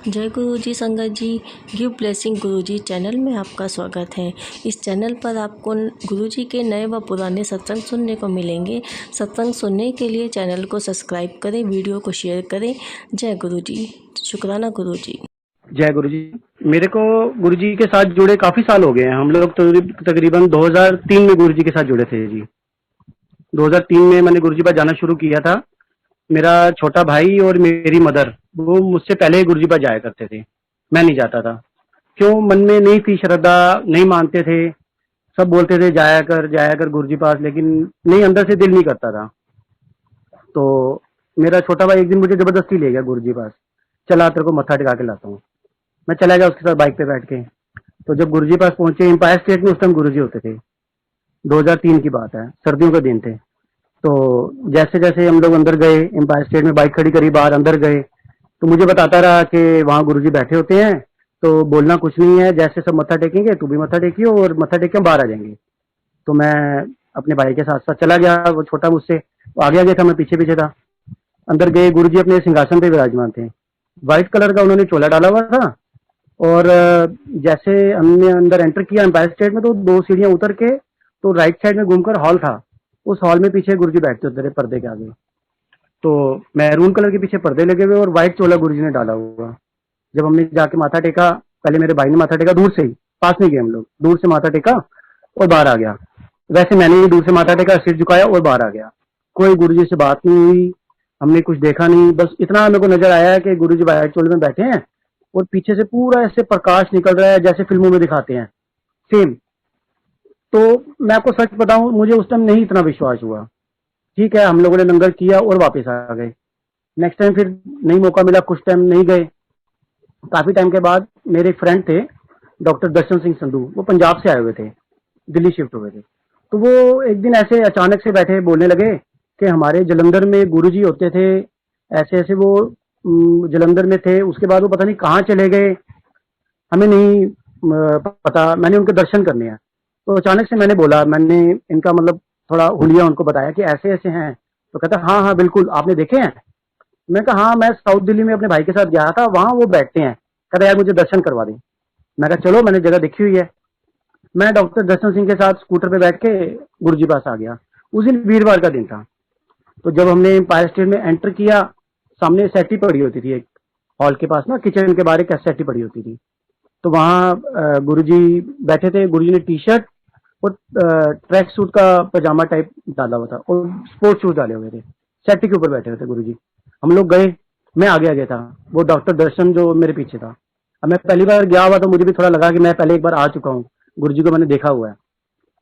जय गुरु जी संगत जी। Give blessing गुरु जी channel में आपका स्वागत है। इस चैनल पर आपको गुरु जी के नए व पुराने सत्संग सुनने को मिलेंगे। सत्संग सुनने के लिए चैनल को सब्सक्राइब करें, वीडियो को शेयर करें। जय गुरु जी। शुक्राना गुरु जी। जय गुरु जी। मेरे को गुरु जी के साथ जुड़े काफी साल हो गए हैं। हम लोग तकरीबन 2003 में गुरु जी के साथ जुड़े थे जी। 2003 में मैंने गुरु जी पास जाना शुरू किया था। मेरा छोटा भाई और मेरी मदर वो मुझसे पहले ही गुरु जी पास जाया करते थे। मैं नहीं जाता था। क्यों? मन में नहीं थी श्रद्धा, नहीं मानते थे। सब बोलते थे जाया कर गुरु जी पास, लेकिन नहीं, अंदर से दिल नहीं करता था। तो मेरा छोटा भाई एक दिन मुझे जबरदस्ती ले गया गुरु जी पास। चला, तेरे को मत्था टिका के लाता हूँ। मैं चला गया उसके साथ बाइक पे बैठ के। तो जब गुरुजी पास पहुंचे, एम्पायर स्टेट में उस टाइम गुरुजी होते थे। 2003 की बात है, सर्दियों के दिन थे। तो जैसे जैसे हम लोग अंदर गए, एम्पायर स्टेट में बाइक खड़ी करी, बाहर अंदर गए, तो मुझे बताता रहा कि वहाँ गुरुजी बैठे होते हैं, तो बोलना कुछ नहीं है, जैसे सब मत्था टेकेंगे तू भी मत्था टेकियो और मत्था टेक के हम बाहर आ जाएंगे। तो मैं अपने भाई के साथ साथ चला गया। वो छोटा मुझसे, वो आगे आगे था, मैं पीछे पीछे था। अंदर गए, गुरुजी अपने सिंहासन पे विराजमान थे। व्हाइट कलर का उन्होंने चोला डाला हुआ था। और जैसे हमने अंदर एंटर किया एम्पायर स्टेट में, तो 2 सीढ़ियां उतर के तो राइट साइड में घूमकर हॉल था। उस हॉल में पीछे गुरुजी बैठते होते थे पर्दे के आगे। तो मैरून कलर के पीछे पर्दे लगे हुए और व्हाइट चोला गुरुजी ने डाला हुआ। जब हमने जाके माथा टेका, पहले मेरे भाई ने माथा टेका दूर से ही, पास नहीं गए हम लोग, दूर से माथा टेका और बाहर आ गया। वैसे मैंने भी दूर से माथा टेका, सिर झुकाया और बाहर आ गया। कोई गुरुजी से बात नहीं हुई, हमने कुछ देखा नहीं। बस इतना मेरे को नजर आया कि गुरुजी व्हाइट चोले में बैठे हैं और पीछे से पूरा ऐसे प्रकाश निकल रहा है जैसे फिल्मों में दिखाते हैं, सेम। तो मैं आपको सच बताऊं, मुझे उस टाइम नहीं इतना विश्वास हुआ। ठीक है, हम लोगों ने लंगर किया और वापस आ गए। नेक्स्ट टाइम फिर नहीं मौका मिला, कुछ टाइम नहीं गए। काफी टाइम के बाद मेरे एक फ्रेंड थे, डॉक्टर दर्शन सिंह संधू, वो पंजाब से आए हुए थे, दिल्ली शिफ्ट हुए थे। तो वो एक दिन ऐसे अचानक से बैठे बोलने लगे कि हमारे जलंधर में गुरुजी होते थे, ऐसे ऐसे वो जलंधर में थे, उसके बाद वो पता नहीं कहाँ चले गए, हमें नहीं पता। मैंने उनके दर्शन करने हैं। तो अचानक से मैंने बोला, मैंने इनका मतलब थोड़ा हुलिया उनको बताया कि ऐसे ऐसे हैं। तो कहता हाँ हाँ बिल्कुल, आपने देखे हैं? मैं कहा हाँ, मैं साउथ दिल्ली में अपने भाई के साथ गया था, वहां वो बैठते हैं। कहता यार मुझे दर्शन करवा दें। मैं कहा चलो, मैंने जगह देखी हुई है। मैं डॉक्टर दर्शन सिंह के साथ स्कूटर पे बैठ के गुरुजी पास आ गया। उस दिन वीरवार का दिन था। तो जब हमने एम्पायर स्टेट में एंटर किया, सामने सेटी पड़ी होती थी एक, हॉल के पास ना, किचन के बाहर एक सेटी पड़ी होती थी। तो वहाँ गुरुजी बैठे थे। गुरुजी ने टी शर्ट और ट्रैक सूट का पजामा टाइप डाला हुआ था और स्पोर्ट्स शूज डाले हुए थे। सेटी के ऊपर बैठे हुए थे गुरुजी। हम लोग गए, मैं आगे आगे था, वो डॉक्टर दर्शन जो मेरे पीछे था। अब मैं पहली बार गया हुआ तो मुझे भी थोड़ा लगा कि मैं पहले एक बार आ चुका हूँ, गुरुजी को मैंने देखा हुआ है।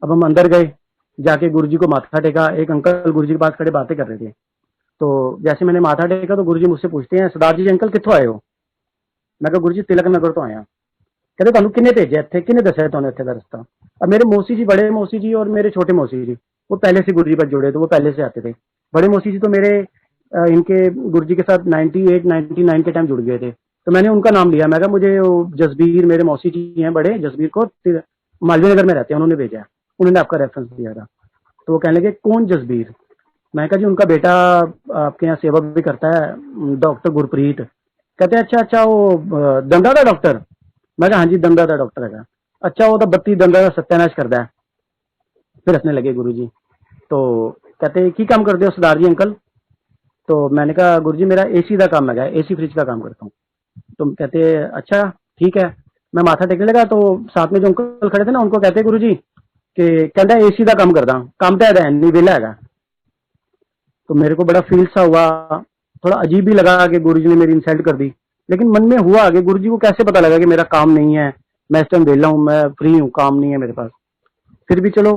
अब हम अंदर गए, जाके गुरुजी को माथा टेका। एक अंकल गुरुजी के पास खड़े बातें कर रहे थे। तो जैसे मैंने माथा टेका तो गुरुजी मुझसे पूछते हैं, सरदार जी अंकल कितों आए हो? मैं कहा गुरुजी तिलक नगर तो आया। कहते ਤੁਹਾਨੂੰ किन्ने भेजा इतने, किन्ने दसा ਤੁਹਾਨੂੰ ਇੱਥੇ ਦਾ ਰਸਤਾ? अब मेरे मौसी जी, बड़े मौसी जी और मेरे छोटे मौसी जी, वो पहले से गुरुजी पर जुड़े, तो वो पहले से आते थे। बड़े मौसी जी तो मेरे इनके गुरुजी के साथ 98 99 के टाइम जुड़ गए थे। तो मैंने उनका नाम लिया। मैं कहा मुझे जसबीर, मेरे मौसी जी हैं बड़े, जसबीर को मालवीय नगर में रहते हैं, उन्होंने भेजा है, उन्होंने आपका रेफरेंस दिया था। तो वो कहने लगे कौन जसबीर? मैं कहा जी उनका बेटा आपके यहाँ सेवा भी करता है, डॉक्टर गुरप्रीत। कहते हैं अच्छा अच्छा, वो दंदा का डॉक्टर? मैं कहा हाँ जी दंदा का डॉक्टर है। अच्छा, वो तो 32 दंदा का सत्यानाश करता है। फिर हंसने लगे गुरुजी। तो कहते की काम करते हो सरदार जी अंकल? तो मैंने कहा गुरुजी मेरा एसी का काम है, एसी फ्रिज का काम करता हूँ। तो कहते अच्छा ठीक है। मैं माथा टेकने लगा तो साथ में जो अंकल खड़े थे ना, उनको कहते गुरुजी कि कहता है एसी का काम करता, काम तो है नहीं, वेला है। तो मेरे को बड़ा फील सा हुआ, थोड़ा अजीब भी लगा कि गुरुजी ने मेरी इंसल्ट कर दी। लेकिन मन में हुआ कि गुरुजी को कैसे पता लगा कि मेरा काम नहीं है, मैं इस टाइम वेला हूँ, मैं फ्री हूँ, काम नहीं है मेरे पास। फिर भी चलो,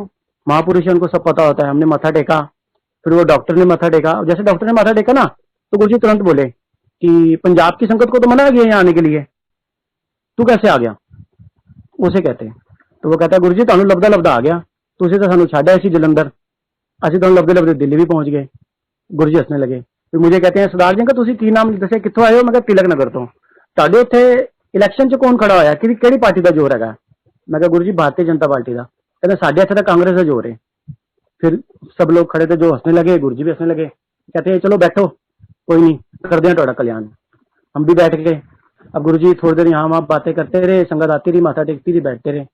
महापुरुष उनको सब पता होता है। हमने माथा टेका, फिर वो डॉक्टर ने माथा टेका। जैसे डॉक्टर ने माथा टेका ना, तो गुरुजी तुरंत बोले कि पंजाब की संगत को तो मना किया यहाँ आने के लिए, तू कैसे आ गया? उसे कहते। तो वो कहता गुरुजी ਤੁਹਾਨੂੰ लभदा लभदा आ गया, तुझे तो सानू छाड़ा सी जलंधर, असं तो लभदे लभदे दिल्ली भी पहुंच गए। गुरुजी हंसने लगे। फिर मुझे कहते हैं सरदार जी का तुसी की नाम दसे, कित्थों आए हो? मैं तिलक नगर तो। ਤੁਹਾਡੇ ਉੱਥੇ इलेक्शन च कौन खड़ा होया, ਕਿਹੜੀ पार्टी का जोर है? मैं कहा गुरुजी भारतीय जनता पार्टी का। कहते साढ़े इत्थे तो कांग्रेस का जोर है। फिर सब लोग खड़े थे जो हंसने लगे, गुरुजी भी हंसने लगे। कहते हैं चलो बैठो, कोई नहीं, करते हैं थोड़ा कल्याण। हम भी बैठ गए। अब गुरुजी थोड़ी देर यहाँ वहाँ बातें करते रहे, संगत आती रही, माथा टेकती रही, बैठते रहे।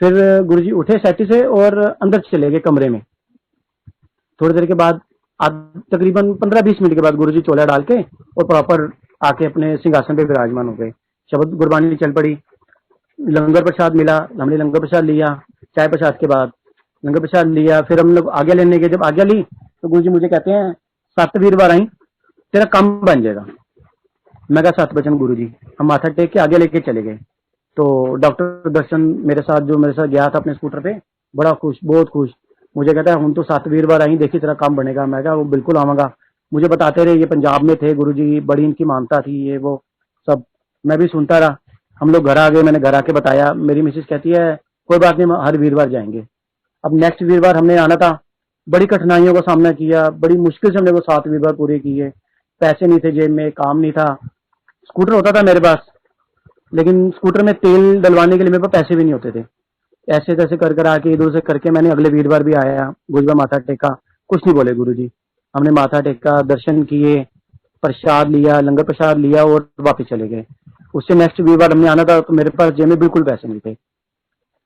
फिर गुरुजी उठे सेटी से और अंदर चले गए कमरे में। थोड़ी देर के बाद तकरीबन 15-20 मिनट के बाद गुरुजी चोला डाल के और प्रॉपर आके अपने सिंहासन पे विराजमान हो गए। शब्द गुरबानी चल पड़ी, लंगर प्रसाद मिला, हमने लंगर प्रसाद लिया। चाय प्रसाद के बाद लंगर प्रसाद लिया, फिर हम लोग आज्ञा लेने गए। जब आज्ञा ली तो गुरुजी मुझे कहते हैं 7 वीरवार आई, तेरा काम बन जाएगा। मैं कहा 7 बचन गुरुजी। हम माथा टेक के आगे लेके चले गए। तो डॉक्टर दर्शन मेरे साथ जो मेरे साथ गया था अपने स्कूटर पे, बड़ा खुश, बहुत खुश। मुझे कहता है हम तो 7 वीरवार आई, देखी तेरा काम बनेगा। मैं कहा वो बिल्कुल आऊंगा। मुझे बताते रहे ये पंजाब में थे गुरुजी, बड़ी इनकी मानता थी, ये वो सब। मैं भी सुनता रहा। हम लोग घर आ गए, मैंने घर आके बताया। मेरी मिसेज कहती है कोई बात नहीं, हम हर वीरवार जाएंगे। अब नेक्स्ट वीरवार हमने आना था, बड़ी कठिनाइयों का सामना किया, बड़ी मुश्किल से हमने वो 7 वीरवार पूरे किए। पैसे नहीं थे जेब में, काम नहीं था। स्कूटर होता था मेरे पास, लेकिन स्कूटर में तेल डलवाने के लिए मेरे पास पैसे भी नहीं होते थे। ऐसे तैसे कर कर आके इधर से करके मैंने अगले वीरवार भी आया, गुरुजी माथा टेका, कुछ नहीं बोले गुरुजी। हमने माथा टेका, दर्शन किए, प्रसाद लिया, लंगर प्रसाद लिया और वापस चले गए। उससे नेक्स्ट वीरवार हमने आना था तो मेरे पास जेब में बिल्कुल पैसे नहीं थे।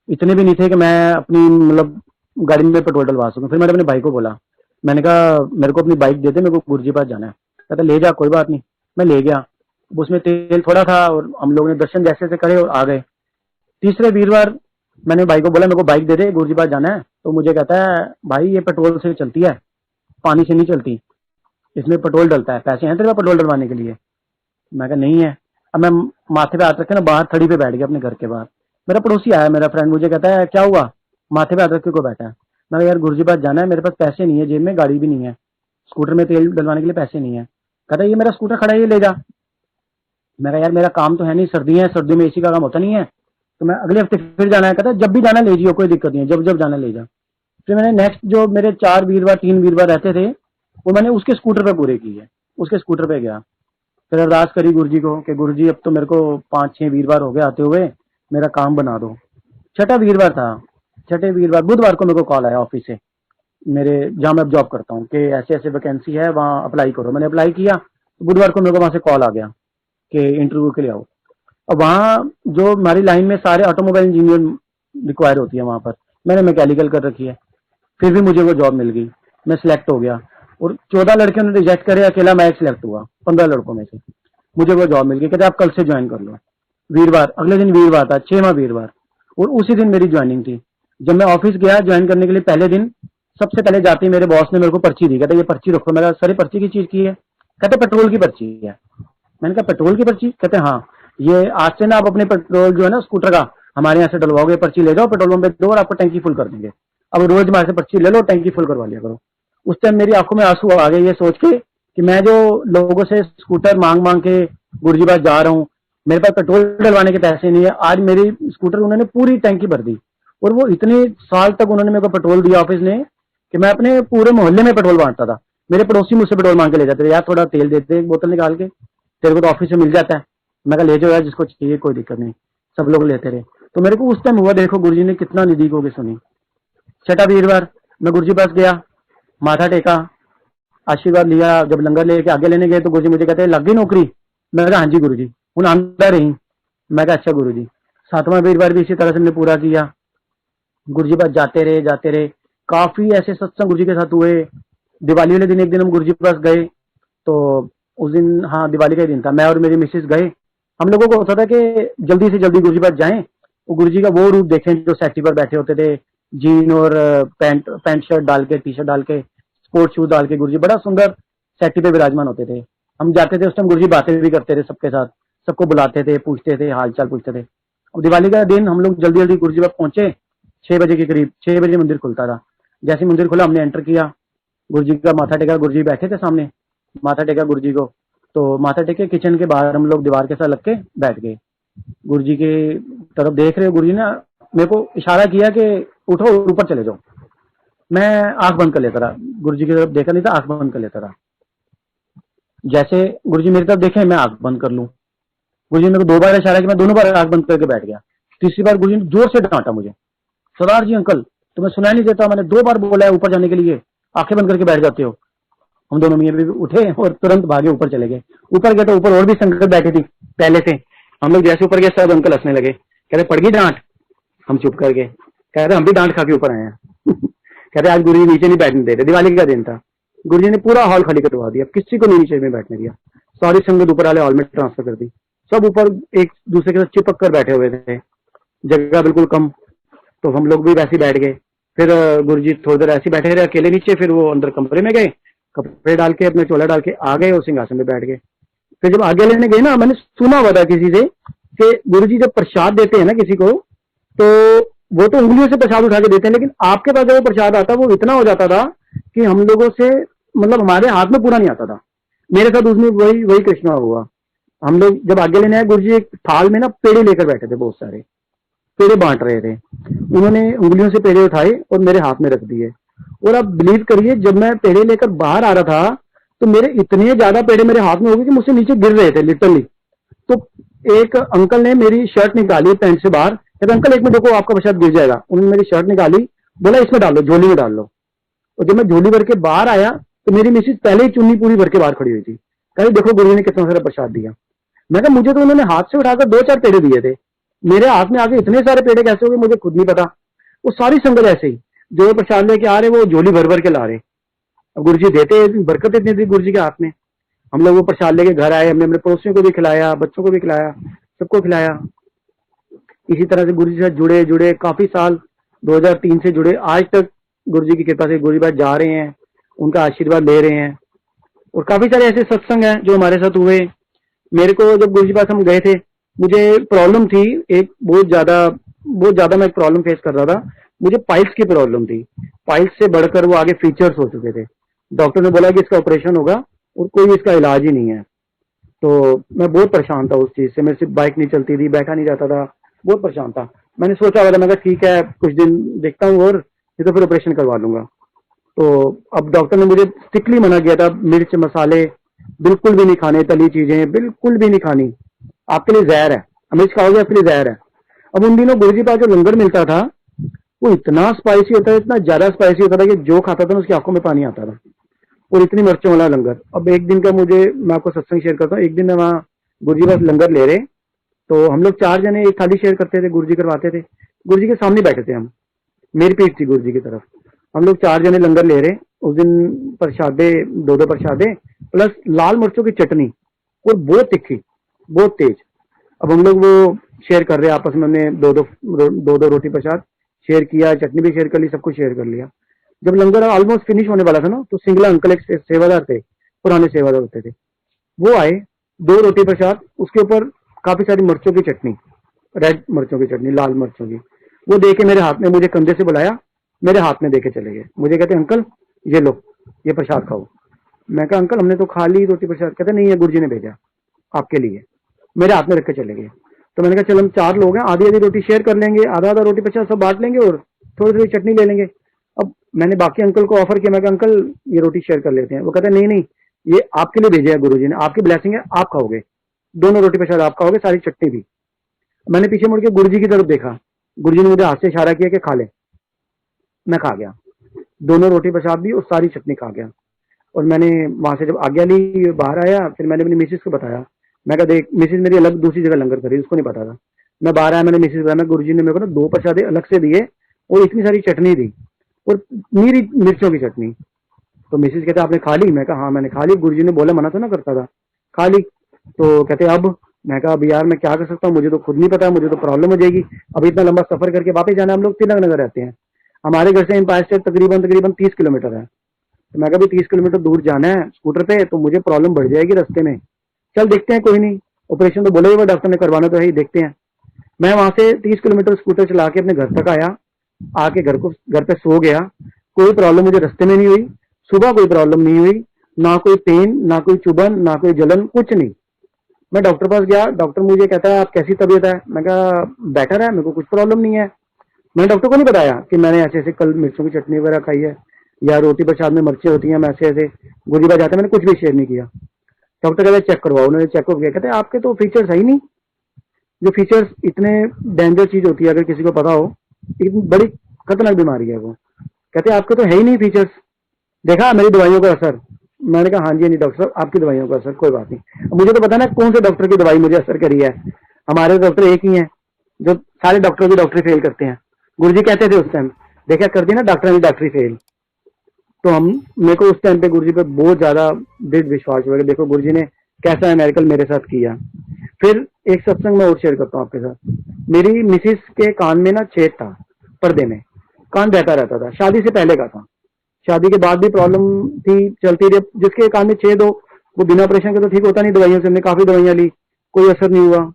इतने भी नहीं थे कि मैं अपनी मतलब गाड़ी में पेट्रोल डलवा सकूं। फिर मैंने अपने भाई को बोला, मैंने कहा मेरे को अपनी बाइक दे दे, मेरे को गुरुजी पास जाना है। कहता ले जा, कोई बात नहीं। मैं ले गया। उसमें तेल थोड़ा था और हम लोगों ने दर्शन जैसे से करे और आ गए। तीसरे वीरवार मैंने भाई को बोला मेरे को बाइक दे दे, गुरुजी पास जाना है। तो मुझे कहता है भाई ये पेट्रोल से चलती है, पानी से नहीं चलती, इसमें पेट्रोल डलता है, पैसे हैं तेरे पास पेट्रोल डलवाने के लिए? मैं कहा नहीं है। अब मैं माथे पे हाथ रखे ना बाहर थड़ी पे बैठ गया अपने घर के बाहर। मेरा पड़ोसी आया, मेरा फ्रेंड, मुझे कहता है क्या हुआ, माथे पे हाथ रख के को बैठा है? मैं यार गुरुजी पास जाना है, मेरे पास पैसे नहीं है, जेब में गाड़ी भी नहीं है, स्कूटर में तेल डलवाने के लिए पैसे नहीं है। कहता ये मेरा स्कूटर खड़ा है, ये ले जा। मैं कहा यार मेरा काम तो है नहीं, सर्दियां हैं, सर्दियों में एसी का काम होता नहीं है, तो मैं अगले हफ्ते फिर जाना है। कहता जब भी जाना ले जियो, कोई दिक्कत नहीं है, जब जब जाना ले जा। फिर मैंने नेक्स्ट जो मेरे 4 वीरवार 3 वीरवार रहते थे वो मैंने उसके स्कूटर पे पूरे किए। उसके स्कूटर पे गया, फिर अरदास करी गुरुजी को कि गुरुजी अब तो मेरे को 5-6 वीरवार हो गए आते हुए, मेरा काम बना दो। छठा वीरवार था, छठे वीरवार बुधवार को मेरे को कॉल आया ऑफिस से, मेरे जहाँ मैं जॉब करता हूँ, कि ऐसे ऐसे वैकेंसी है वहाँ अप्लाई करो। मैंने अप्लाई किया, तो बुधवार को मेरे को वहाँ से कॉल आ गया कि इंटरव्यू के लिए आओ। अब वहाँ जो हमारी लाइन में सारे ऑटोमोबाइल इंजीनियर रिक्वायर होती है, वहाँ पर मैंने मैकेनिकल कर रखी है। फिर भी मुझे वो जॉब मिल गई, मैं सिलेक्ट हो गया। और 14 लड़के उन्होंने रिजेक्ट करे, अकेला मैं सिलेक्ट हुआ 15 लड़कों में से। मुझे वो जॉब मिल गई, कहते आप कल से ज्वाइन कर लो। वीरवार, अगले दिन वीरवार था, 6वां वीरवार, और उसी दिन मेरी ज्वाइनिंग थी। जब मैं ऑफिस गया ज्वाइन करने के लिए पहले दिन, सबसे पहले जाते ही मेरे बॉस ने मेरे को पर्ची दी। कहता ये पर्ची रखो। मैं कहा सर पर्ची की चीज की है? कहते पेट्रोल की पर्ची है। मैंने कहा पेट्रोल की पर्ची? कहते हाँ, ये आज से ना आप अपने पेट्रोल जो है ना स्कूटर का हमारे यहाँ से डलवाओगे, पर्ची ले जाओ पेट्रोल पंप पे दो और आपको टैंकी फुल कर देंगे। अब रोज हमारे से पर्ची ले लो, टैंकी फुल करवा लिया करो। उस टाइम मेरी आंखों में आंसू आ गए ये सोच के कि मैं जो लोगों से स्कूटर मांग मांग के गुरुजी पास जा रहा हूँ, मेरे पास पेट्रोल डलवाने के पैसे नहीं है। आज मेरी स्कूटर उन्होंने पूरी टैंकी भर दी, और वो इतने साल तक उन्होंने मेरे को पेट्रोल दिया ऑफिस ने कि मैं अपने पूरे मोहल्ले में पेट्रोल बांटता था। मेरे पड़ोसी मुझसे पेट्रोल मांग के ले जाते थे, यार थोड़ा तेल देते, एक बोतल निकाल के, तेरे को तो ऑफिस से मिल जाता है। मैं कहा ले जाओ यार, जिसको चाहिए कोई दिक्कत नहीं। सब लोग लेते रहे। तो मेरे को उस टाइम हुआ, देखो गुरुजी ने कितना नजदीक होकर सुनी। छठा वीरवार मैं गुरुजी पास गया, माथा टेका, आशीर्वाद लिया। जब लंगर लेके आगे लेने गए तो गुरुजी मुझे कहते लग गई नौकरी? मैं कहा हाँ जी गुरुजी, हूँ आंदा रही। मैं कहा अच्छा गुरुजी। 7वां वीरवार भी इसी तरह से हमने पूरा किया। गुरुजी पास जाते रहे। काफी ऐसे सत्संग गुरुजी के साथ हुए। दिवाली वाले दिन एक दिन हम गुरुजी पास गए, तो उस दिन, हाँ दिवाली का ही दिन था, मैं और मेरी मिसेज गए। हम लोगों को होता था कि जल्दी से जल्दी गुरुजी पास जाएं, वो गुरुजी का वो रूप देखें जो सेटी पर बैठे होते थे, जीन और पैंट शर्ट डाल के, टी शर्ट डाल के, स्पोर्ट्स शूज डाल के गुरुजी बड़ा सुंदर सेटी पे विराजमान होते थे। हम जाते थे, उस टाइम गुरुजी बातें भी करते थे सबके साथ, सबको बुलाते थे, पूछते थे, हाल चाल पूछते थे। अब दिवाली का दिन हम लोग जल्दी जल्दी गुरुजी पास पहुंचे। 6 बजे के करीब, 6 बजे मंदिर खुलता था। जैसे मंदिर खुला हमने एंटर किया, गुरुजी का माथा टेका। गुरुजी बैठे थे सामने, माथा टेका गुरुजी को। तो माथा टेके किचन के बाहर हम लोग दीवार के साथ लग के बैठ गए। गुरुजी के तरफ देख रहे, गुरुजी ने मेरे को इशारा किया कि उठो और ऊपर चले जाओ। मैं आंख बंद कर लेता रहा, गुरुजी की तरफ देखा नहीं था, आंख बंद कर लेता रहा। जैसे गुरुजी मेरी तरफ देखे मैं आंख बंद कर लूं। गुरुजी ने मेरे को 2 बार इशारा किया, मैं दोनों बार आंख बंद करके बैठ गया। तीसरी बार गुरुजी ने जोर से डांटा मुझे, सरदार जी अंकल तुम्हें सुनाई नहीं देता, मैंने 2 बार बोला है ऊपर जाने के लिए, आंखें बंद करके बैठ जाते हो। हम दोनों मियां बीवी उठे और तुरंत भागे ऊपर चले गए। ऊपर गए तो ऊपर और भी संगत बैठी थी पहले से। हम लोग जैसे ऊपर गए सब अंकल हंसने लगे, कहते पड़ गई डांट। हम चुप कर गए, कहते हम भी डांट खा के ऊपर आए हैं। कहते आज गुरुजी नीचे नहीं बैठने दे रहे, दिवाली का दिन था। गुरुजी ने पूरा हॉल खाली करवा दिया, किसी को नहीं नीचे में बैठने दिया। सारी संगत ऊपर वाले हॉल में ट्रांसफर कर दी। सब ऊपर एक दूसरे के साथ चिपक कर बैठे हुए थे, जगह बिल्कुल कम। तो हम लोग भी वैसे ही बैठ गए। फिर गुरुजी थोड़ी देर ऐसे बैठे रहे अकेले नीचे, फिर वो अंदर कमरे में गए, कपड़े डाल के अपने चोला डाल के आ गए और सिंहासन में बैठ गए। फिर जब आगे लेने गए ना, मैंने सुना हुआ था किसी से कि गुरुजी जब प्रसाद देते हैं ना किसी को, तो वो तो उंगलियों से प्रसाद उठा के देते हैं, लेकिन आपके पास जब वो प्रसाद आता वो इतना हो जाता था कि हम लोगों से मतलब हमारे हाथ में पूरा नहीं आता था। मेरे साथ उसमें वही वही कृष्णा हुआ। हम लोग जब आगे लेने आए, गुरुजी एक थाल में ना पेड़े लेकर बैठे थे, बहुत सारे पेड़े बांट रहे थे। उन्होंने उंगलियों से पेड़े उठाए और मेरे हाथ में रख दिए। और आप बिलीव करिए, जब मैं पेड़े लेकर बाहर आ रहा था तो मेरे इतने ज्यादा पेड़े मेरे हाथ में हो गए कि मुझसे नीचे गिर रहे थे लिटरली। तो एक अंकल ने मेरी शर्ट निकाली पैंट से बाहर, कहते अंकल एक मिनट देखो आपका प्रसाद गिर जाएगा। उन्होंने मेरी शर्ट निकाली, बोला इसमें डाल लो, झोली में डाल लो। और जब मैं झोली भर के बाहर आया तो मेरी मिसेज पहले ही चुन्नी पूरी भर के बाहर खड़ी हुई थी, कही देखो गुरु ने कितना सारा प्रसाद दिया। मैं कहा मुझे तो उन्होंने हाथ से उठाकर 2-4 पेड़े दिए थे, मेरे हाथ में आके इतने सारे पेड़े कैसे हो गए मुझे खुद नहीं पता। वो सारी संगत ऐसे ही जो प्रसाद लेके आ रहे वो झोली भर भर के ला रहे। अब गुरु जी देते, बरकत इतनी थी गुरु जी के हाथ में। हम लोग वो प्रसाद लेके घर आए, हमने अपने पड़ोसियों को भी खिलाया, बच्चों को भी खिलाया, सबको खिलाया। इसी तरह से गुरु जी से जुड़े जुड़े काफी साल 2003 से जुड़े आज तक गुरु जी की कृपा से गुरु जी बात जा रहे हैं, उनका आशीर्वाद ले रहे हैं। और काफी सारे ऐसे सत्संग हैं जो हमारे साथ हुए। मेरे को जब गुरु जी पास हम गए थे, मुझे प्रॉब्लम थी एक बहुत ज्यादा मैं एक प्रॉब्लम फेस कर रहा था। मुझे पाइल्स की प्रॉब्लम थी, पाइल्स से बढ़कर वो आगे फीचर्स हो चुके थे। डॉक्टर ने बोला कि इसका ऑपरेशन होगा और कोई इसका इलाज ही नहीं है। तो मैं बहुत परेशान था उस चीज से, मेरे से बाइक नहीं चलती थी, बैठा नहीं जाता था, बहुत परेशान था। मैंने सोचा हुआ था, मैं कहा ठीक है कुछ दिन देखता हूँ और नहीं तो फिर ऑपरेशन करवा लूंगा। तो अब डॉक्टर ने मुझे स्ट्रिक्टली मना किया था, मिर्च मसाले बिल्कुल भी नहीं खाने, तली चीजें बिल्कुल भी नहीं खानी, आपके लिए जहर है, मिर्च खाओगे आपके लिए जहर है। अब उन दिनों गुरु जी पास जो लंगर मिलता था वो इतना स्पाइसी होता था, इतना ज्यादा स्पाइसी होता था कि जो खाता था ना उसकी आंखों में पानी आता था, और इतनी मिर्चों वाला लंगर। अब एक दिन का मैं आपको सत्संग शेयर करता हूँ। एक दिन मैं वहाँ गुरु जी पास लंगर ले रहे, तो हम लोग 4 जने एक थाली शेयर करते थे, गुरु जी करवाते थे। गुरु जी के सामने बैठे थे हम, मेरी पीठ थी गुरु जी की तरफ। हम लोग 4 जने लंगर ले रहे। उस दिन प्रसादे 2-2 प्रसादे प्लस लाल मिर्चों की चटनी और बहुत तीखी बहुत तेज। अब हम लोग वो शेयर कर रहे आपस में, हमने 2-2 रोटी प्रसाद शेयर किया, चटनी भी शेयर कर ली, सब कुछ शेयर कर लिया। जब लंगर ऑलमोस्ट फिनिश होने वाला था ना, तो सिंगला अंकल एक सेवादार थे, पुराने सेवादार होते थे, वो आए, 2 रोटी प्रसाद, उसके ऊपर काफी सारी मिर्चों की चटनी, रेड मिर्चों की चटनी, लाल मिर्चों की, वो दे के मेरे हाथ में, मुझे कंधे से बुलाया, मेरे हाथ में दे के चले गए। मुझे कहते अंकल ये लो, ये प्रसाद खाओ। मैं कहा अंकल हमने तो खा ली रोटी प्रसाद। कहते नहीं है गुरु जी ने भेजा आपके लिए, मेरे हाथ में रख के चले गए। तो मैंने कहा चल हम 4 लोग हैं, आधी आधी रोटी शेयर कर लेंगे, आधा आधा रोटी प्रसाद सब बांट लेंगे और थोड़ी थोड़ी चटनी ले लेंगे। अब मैंने बाकी अंकल को ऑफर किया, मैं कहा अंकल ये रोटी शेयर कर लेते हैं। वो कहते नहीं नहीं ये आपके लिए भेजा है गुरु जी ने, आपकी ब्लेसिंग है, आप खाओगे, दोनों रोटी प्रसाद आप खाओगे, सारी चटनी भी। मैंने पीछे मुड़ के गुरु जी की तरफ देखा, गुरु जी ने मुझे हाथ से इशारा किया कि खा ले। मैं खा गया, दोनों रोटी प्रसाद भी और सारी चटनी खा गया। और मैंने वहां से जब आज्ञा ली बाहर आया, फिर मैंने अपनी मिसेज को बताया। मैं कहा देख, मिसेज मेरी अलग दूसरी जगह लंगर करी, उसको नहीं पता था। मैं बाहर आया, मैंने मिसेज बताया गुरु जी ने मेरे को ना 2 प्रसादे अलग से दिए और इतनी सारी चटनी दी और नीरी मिर्चों की चटनी। तो मिसेज कहते आपने खा ली? मैं कहा हाँ मैंने खा ली, गुरु जी ने बोला मना तो ना करता था, खा ली। तो कहते अब? मैं कहा अब यार मैं क्या कर सकता हूँ, मुझे तो खुद नहीं पता, मुझे तो प्रॉब्लम हो जाएगी। अब इतना लंबा सफर करके वापस जाना, हम लोग तिलक नगर रहते हैं, हमारे घर से एम्पायर स्टेट तकरीबन 30 किलोमीटर है। तो मैं कहा 30 किलोमीटर दूर जाना है स्कूटर पे, तो मुझे प्रॉब्लम बढ़ जाएगी रास्ते में। चल देखते हैं, कोई नहीं, ऑपरेशन तो बोले हुए डॉक्टर ने करवाना तो है ही, देखते हैं। मैं वहां से 30 किलोमीटर स्कूटर चला के अपने घर तक आया, आके घर पे सो गया। कोई प्रॉब्लम मुझे रास्ते में नहीं हुई, सुबह कोई प्रॉब्लम नहीं हुई, ना कोई पेन, ना कोई चुभन, ना कोई जलन, कुछ नहीं। मैं डॉक्टर पास गया, डॉक्टर मुझे कहता है आप कैसी तबीयत है? मैं कहा बेटर है, मेरे को कुछ प्रॉब्लम नहीं है। मैंने डॉक्टर को नहीं बताया कि मैंने ऐसे ऐसे कल मिर्चों की चटनी वगैरह खाई है या रोटी प्रसाद में मिर्चें होती हैं, मैं ऐसे ऐसे गुरुजी जाते, मैंने कुछ भी शेयर नहीं किया। डॉक्टर कहते चेक करवाओ, उन्होंने चेकअप किया, कहते आपके तो फीचर्स है ही नहीं। जो फीचर्स इतने डेंजर चीज होती है, अगर किसी को पता हो, इतनी बड़ी खतरनाक बीमारी है वो। कहते आपके तो है ही नहीं फीचर्स। देखा मेरी दवाइयों का असर, मैंने कहा हाँ जी डॉक्टर साहब आपकी दवाइयों का असर, कोई बात नहीं। मुझे तो पता ना कौन से डॉक्टर की दवाई मुझे असर करी है, हमारे डॉक्टर एक ही हैं जो सारे डॉक्टरों की डॉक्टरी फेल करते हैं। गुरुजी कहते थे उस टाइम, देखा कर दी ना डॉक्टर ने डॉक्टरी फेल। तो हम, मेरे को उस टाइम पे गुरुजी पे बहुत ज्यादा दृढ़ विश्वास हुआ कि देखो गुरुजी ने कैसा मेडिकल मेरे साथ किया। फिर एक सत्संग मैं और शेयर करता हूँ आपके साथ। मेरी मिसिस के कान में ना छेद था, पर्दे में कान बहता रहता था, शादी से पहले का था। शादी के बाद भी प्रॉब्लम थी, चलती रही। जिसके कान में छेद हो वो बिना ऑपरेशन के तो ठीक होता नहीं। दवाइयों से हमने काफी दवाइयां ली, कोई असर नहीं हुआ।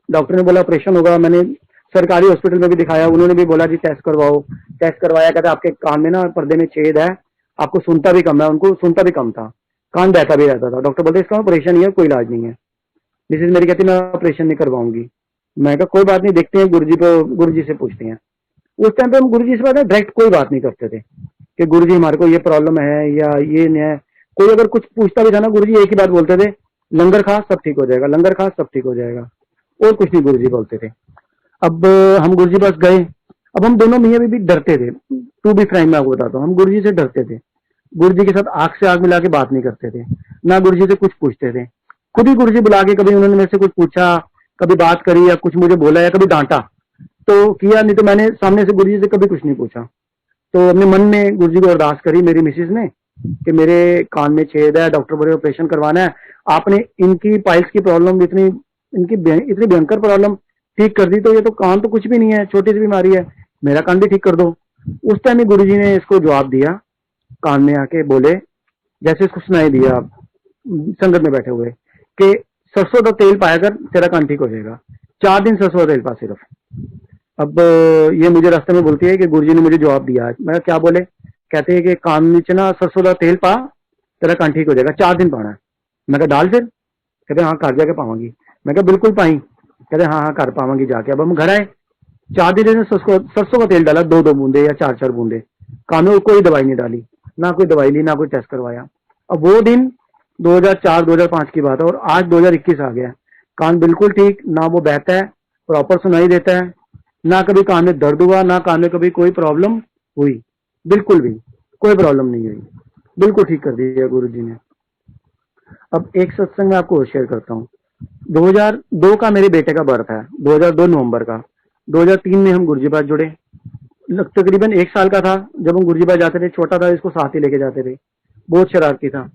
डॉक्टर ने बोला ऑपरेशन होगा, मैंने सरकारी हॉस्पिटल में भी दिखाया, उन्होंने भी बोला जी टेस्ट करवाओ। टेस्ट करवाया, कहते आपके कान में ना पर्दे में छेद है, आपको सुनता भी कम है। उनको सुनता भी कम था, कान बहता भी रहता था। डॉक्टर बोलते इसका ऑपरेशन ही है, कोई इलाज नहीं है। मिसेज मेरी कहती मैं ऑपरेशन नहीं करवाऊंगी। मैं कहा कोई बात नहीं, देखते हैं गुरुजी को, गुरुजी से पूछते हैं। उस टाइम पे हम गुरुजी से डायरेक्ट कोई बात नहीं करते थे कि गुरुजी हमारे को ये प्रॉब्लम है या ये नहीं है। कोई अगर कुछ पूछता भी था ना, गुरुजी एक ही बात बोलते थे, लंगर खा सब ठीक हो जाएगा, लंगर खा सब ठीक हो जाएगा, और कुछ नहीं गुरुजी बोलते थे। अब हम गुरुजी पास गए। अब हम दोनों मियाँ बीवी डरते थे, टू बी फ्रैंक मैं आपको बताता हूँ, हम गुरुजी से डरते थे। गुरुजी के साथ आंख से आंख मिला के बात नहीं करते थे, ना गुरुजी से कुछ पूछते थे। खुद ही गुरुजी बुला के कभी उन्होंने मेरे से कुछ पूछा, कभी बात करी या कुछ मुझे बोला या कभी डांटा तो किया, नहीं तो मैंने सामने से गुरुजी से कभी कुछ नहीं पूछा। तो अपने मन में गुरुजी को अरदास करी मेरी मिसेज ने कि मेरे कान में छेद है, डॉक्टर बोले ऑपरेशन करवाना है, आपने इनकी पाइल्स की प्रॉब्लम इतनी, इतनी भयंकर प्रॉब्लम ठीक कर दी, तो ये तो कान तो कुछ भी नहीं है, छोटी सी बीमारी है, मेरा कान भी ठीक कर दो। उस टाइम ही गुरुजी ने इसको जवाब दिया, कान में आके बोले, जैसे इसको सुनाई दिया संगत में बैठे हुए, कि सरसों का तेल पाया कर तेरा कान ठीक हो जाएगा। 4 दिन सरसों का तेल पा सिर्फ। अब ये मुझे रास्ते में बोलती है कि गुरुजी ने मुझे जवाब दिया है। मैं क्या बोले, कहते हैं कि कान नीचे ना सरसों का तेल पा तेरा कान ठीक हो जाएगा, 4 दिन पाना है। मैं कहा डाल फिर, कहते हाँ घर जाके पाऊंगी। मैं कहा बिल्कुल पाई, कहते हाँ हाँ घर पाऊंगी जाके। अब हम घर आए, 4 दिन में सरसों का तेल डाला, 2-2 बूंदे या 4-4 बूंदे, कान में कोई दवाई नहीं डाली, ना कोई दवाई ली, ना कोई टेस्ट करवाया। अब वो दिन 2004-2005 की बात है और आज 2021 आ गया, कान बिल्कुल ठीक, ना वो बहता है, प्रॉपर सुनाई देता है, ना कभी कान में दर्द हुआ, ना कान में कभी कोई प्रॉब्लम हुई, बिल्कुल भी कोई प्रॉब्लम नहीं हुई, बिल्कुल ठीक कर दिया गुरुजी ने। अब एक सत्संग मैं आपको शेयर करता हूँ। 2002 का मेरे बेटे का बर्थ है, 2002 नवंबर का। 2003 में हम गुरुजी पास जुड़े। तकरीबन 1 साल का था जब हम गुरुजी पास जाते थे, छोटा था, इसको साथ ही लेके जाते थे। बहुत शरारती था,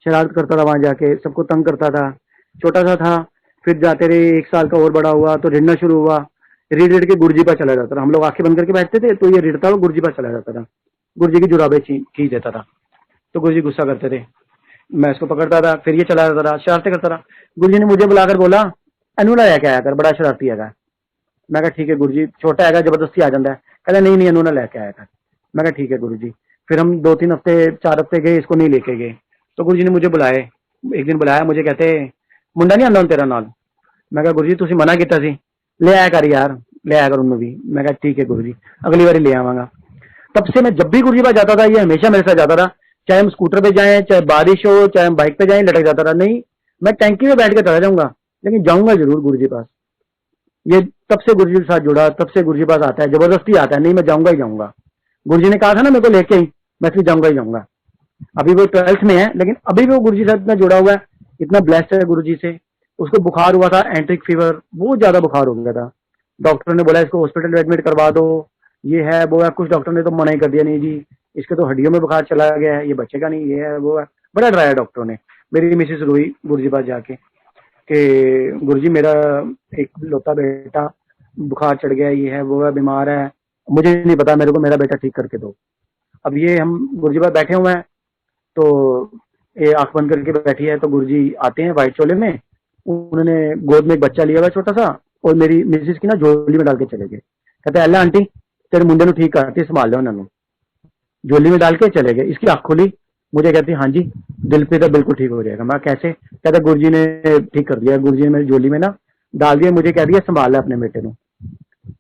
शरारत करता था, वहां जाके सबको तंग करता था, छोटा सा था। फिर जाते रहे, 1 साल का और बड़ा हुआ तो रिड़ना शुरू हुआ, रीढ़ रीढ़ के गुरुजी पास चला जाता था। हम लोग आंखें बंद करके बैठते थे तो ये रिड़ता हुआ गुरुजी पास चला जाता था, गुरुजी की जुराबे खींच देता था। तो गुरुजी गुस्सा करते थे, मैं इसको पकड़ता था, फिर ये चला जाता था, शरारतें करता था। गुरुजी ने मुझे बुलाकर बोला अनुला लेके आया कर, बड़ा शरारती है। मैं कहा ठीक है गुरुजी, छोटा है जबरदस्ती आ जाता है। कहता नहीं नहीं अनुला लेके आया कर। मैं कहा ठीक है गुरुजी। फिर हम 2-3 हफ्ते 4 हफ्ते गए, इसको नहीं लेके गए। तो गुरुजी ने मुझे बुलाए, एक दिन बुलाया मुझे, कहते मुंडा नहीं आंदा तेरा नाल। मैं कहा गुरुजी तुसी मना किया सी, ले आया कर यार, ले आया कर उन्होंने भी। मैं कहा ठीक है गुरुजी, अगली बार ले आवांगा। तब से मैं जब भी गुरुजी पास जाता था ये हमेशा मेरे साथ जाता था, चाहे हम स्कूटर पे जाएं, चाहे बारिश हो, चाहे हम बाइक पे जाएं, लटक जाता था। नहीं मैं टैंकी में बैठ के चला जाऊंगा लेकिन जाऊंगा जरूर गुरुजी पास। ये तब से गुरुजी के साथ जुड़ा, तब से गुरुजी पास आता है, जबरदस्ती आता है, नहीं मैं जाऊंगा ही जाऊंगा। गुरुजी ने कहा था ना मेरे को लेके ही, मैं फिर जाऊंगा ही जाऊंगा। अभी वो 12th में है लेकिन अभी भी वो गुरुजी के साथ इतना जुड़ा हुआ है, इतना ब्लेस्ड है गुरुजी से। उसको बुखार हुआ था, एंट्रिक फीवर, बहुत ज्यादा बुखार हो गया था। डॉक्टर ने बोला इसको हॉस्पिटल में एडमिट करवा दो, ये है वो है। कुछ डॉक्टर ने तो मना ही कर दिया, नहीं जी इसके तो हड्डियों में बुखार चला गया है, ये बचेगा नहीं, ये है वो है। बड़ा डराया डॉक्टरों ने। मेरी मिसेस रोई गुरुजी पास जाके कि गुरुजी मेरा एक लौता बेटा बुखार चढ़ गया, ये है वो है, बीमार है, मुझे नहीं पता, मेरे को मेरा बेटा ठीक करके दो। अब ये हम गुरुजी पास बैठे हुए हैं तो ये आंख बंद करके बैठी है, तो गुरुजी आते हैं व्हाइट चोले में, उन्होंने गोद में एक बच्चा लिया हुआ छोटा सा और मेरी मिसेस की ना झोली में डाल के चले गए। कहते हैं अल्लाह आंटी तेरे मुंडे नु ठीक करती, संभाल लो उन्होंने। झोली में डाल के चले गए। इसकी आंख खुली, मुझे कहती हाँ जी दिल पे तो बिल्कुल ठीक हो जाएगा। मैं कैसे, कहता गुरुजी ने ठीक कर दिया, गुरुजी ने मेरी झोली में ना डाल दिया, मुझे कह दिया संभाल ले अपने बेटे को।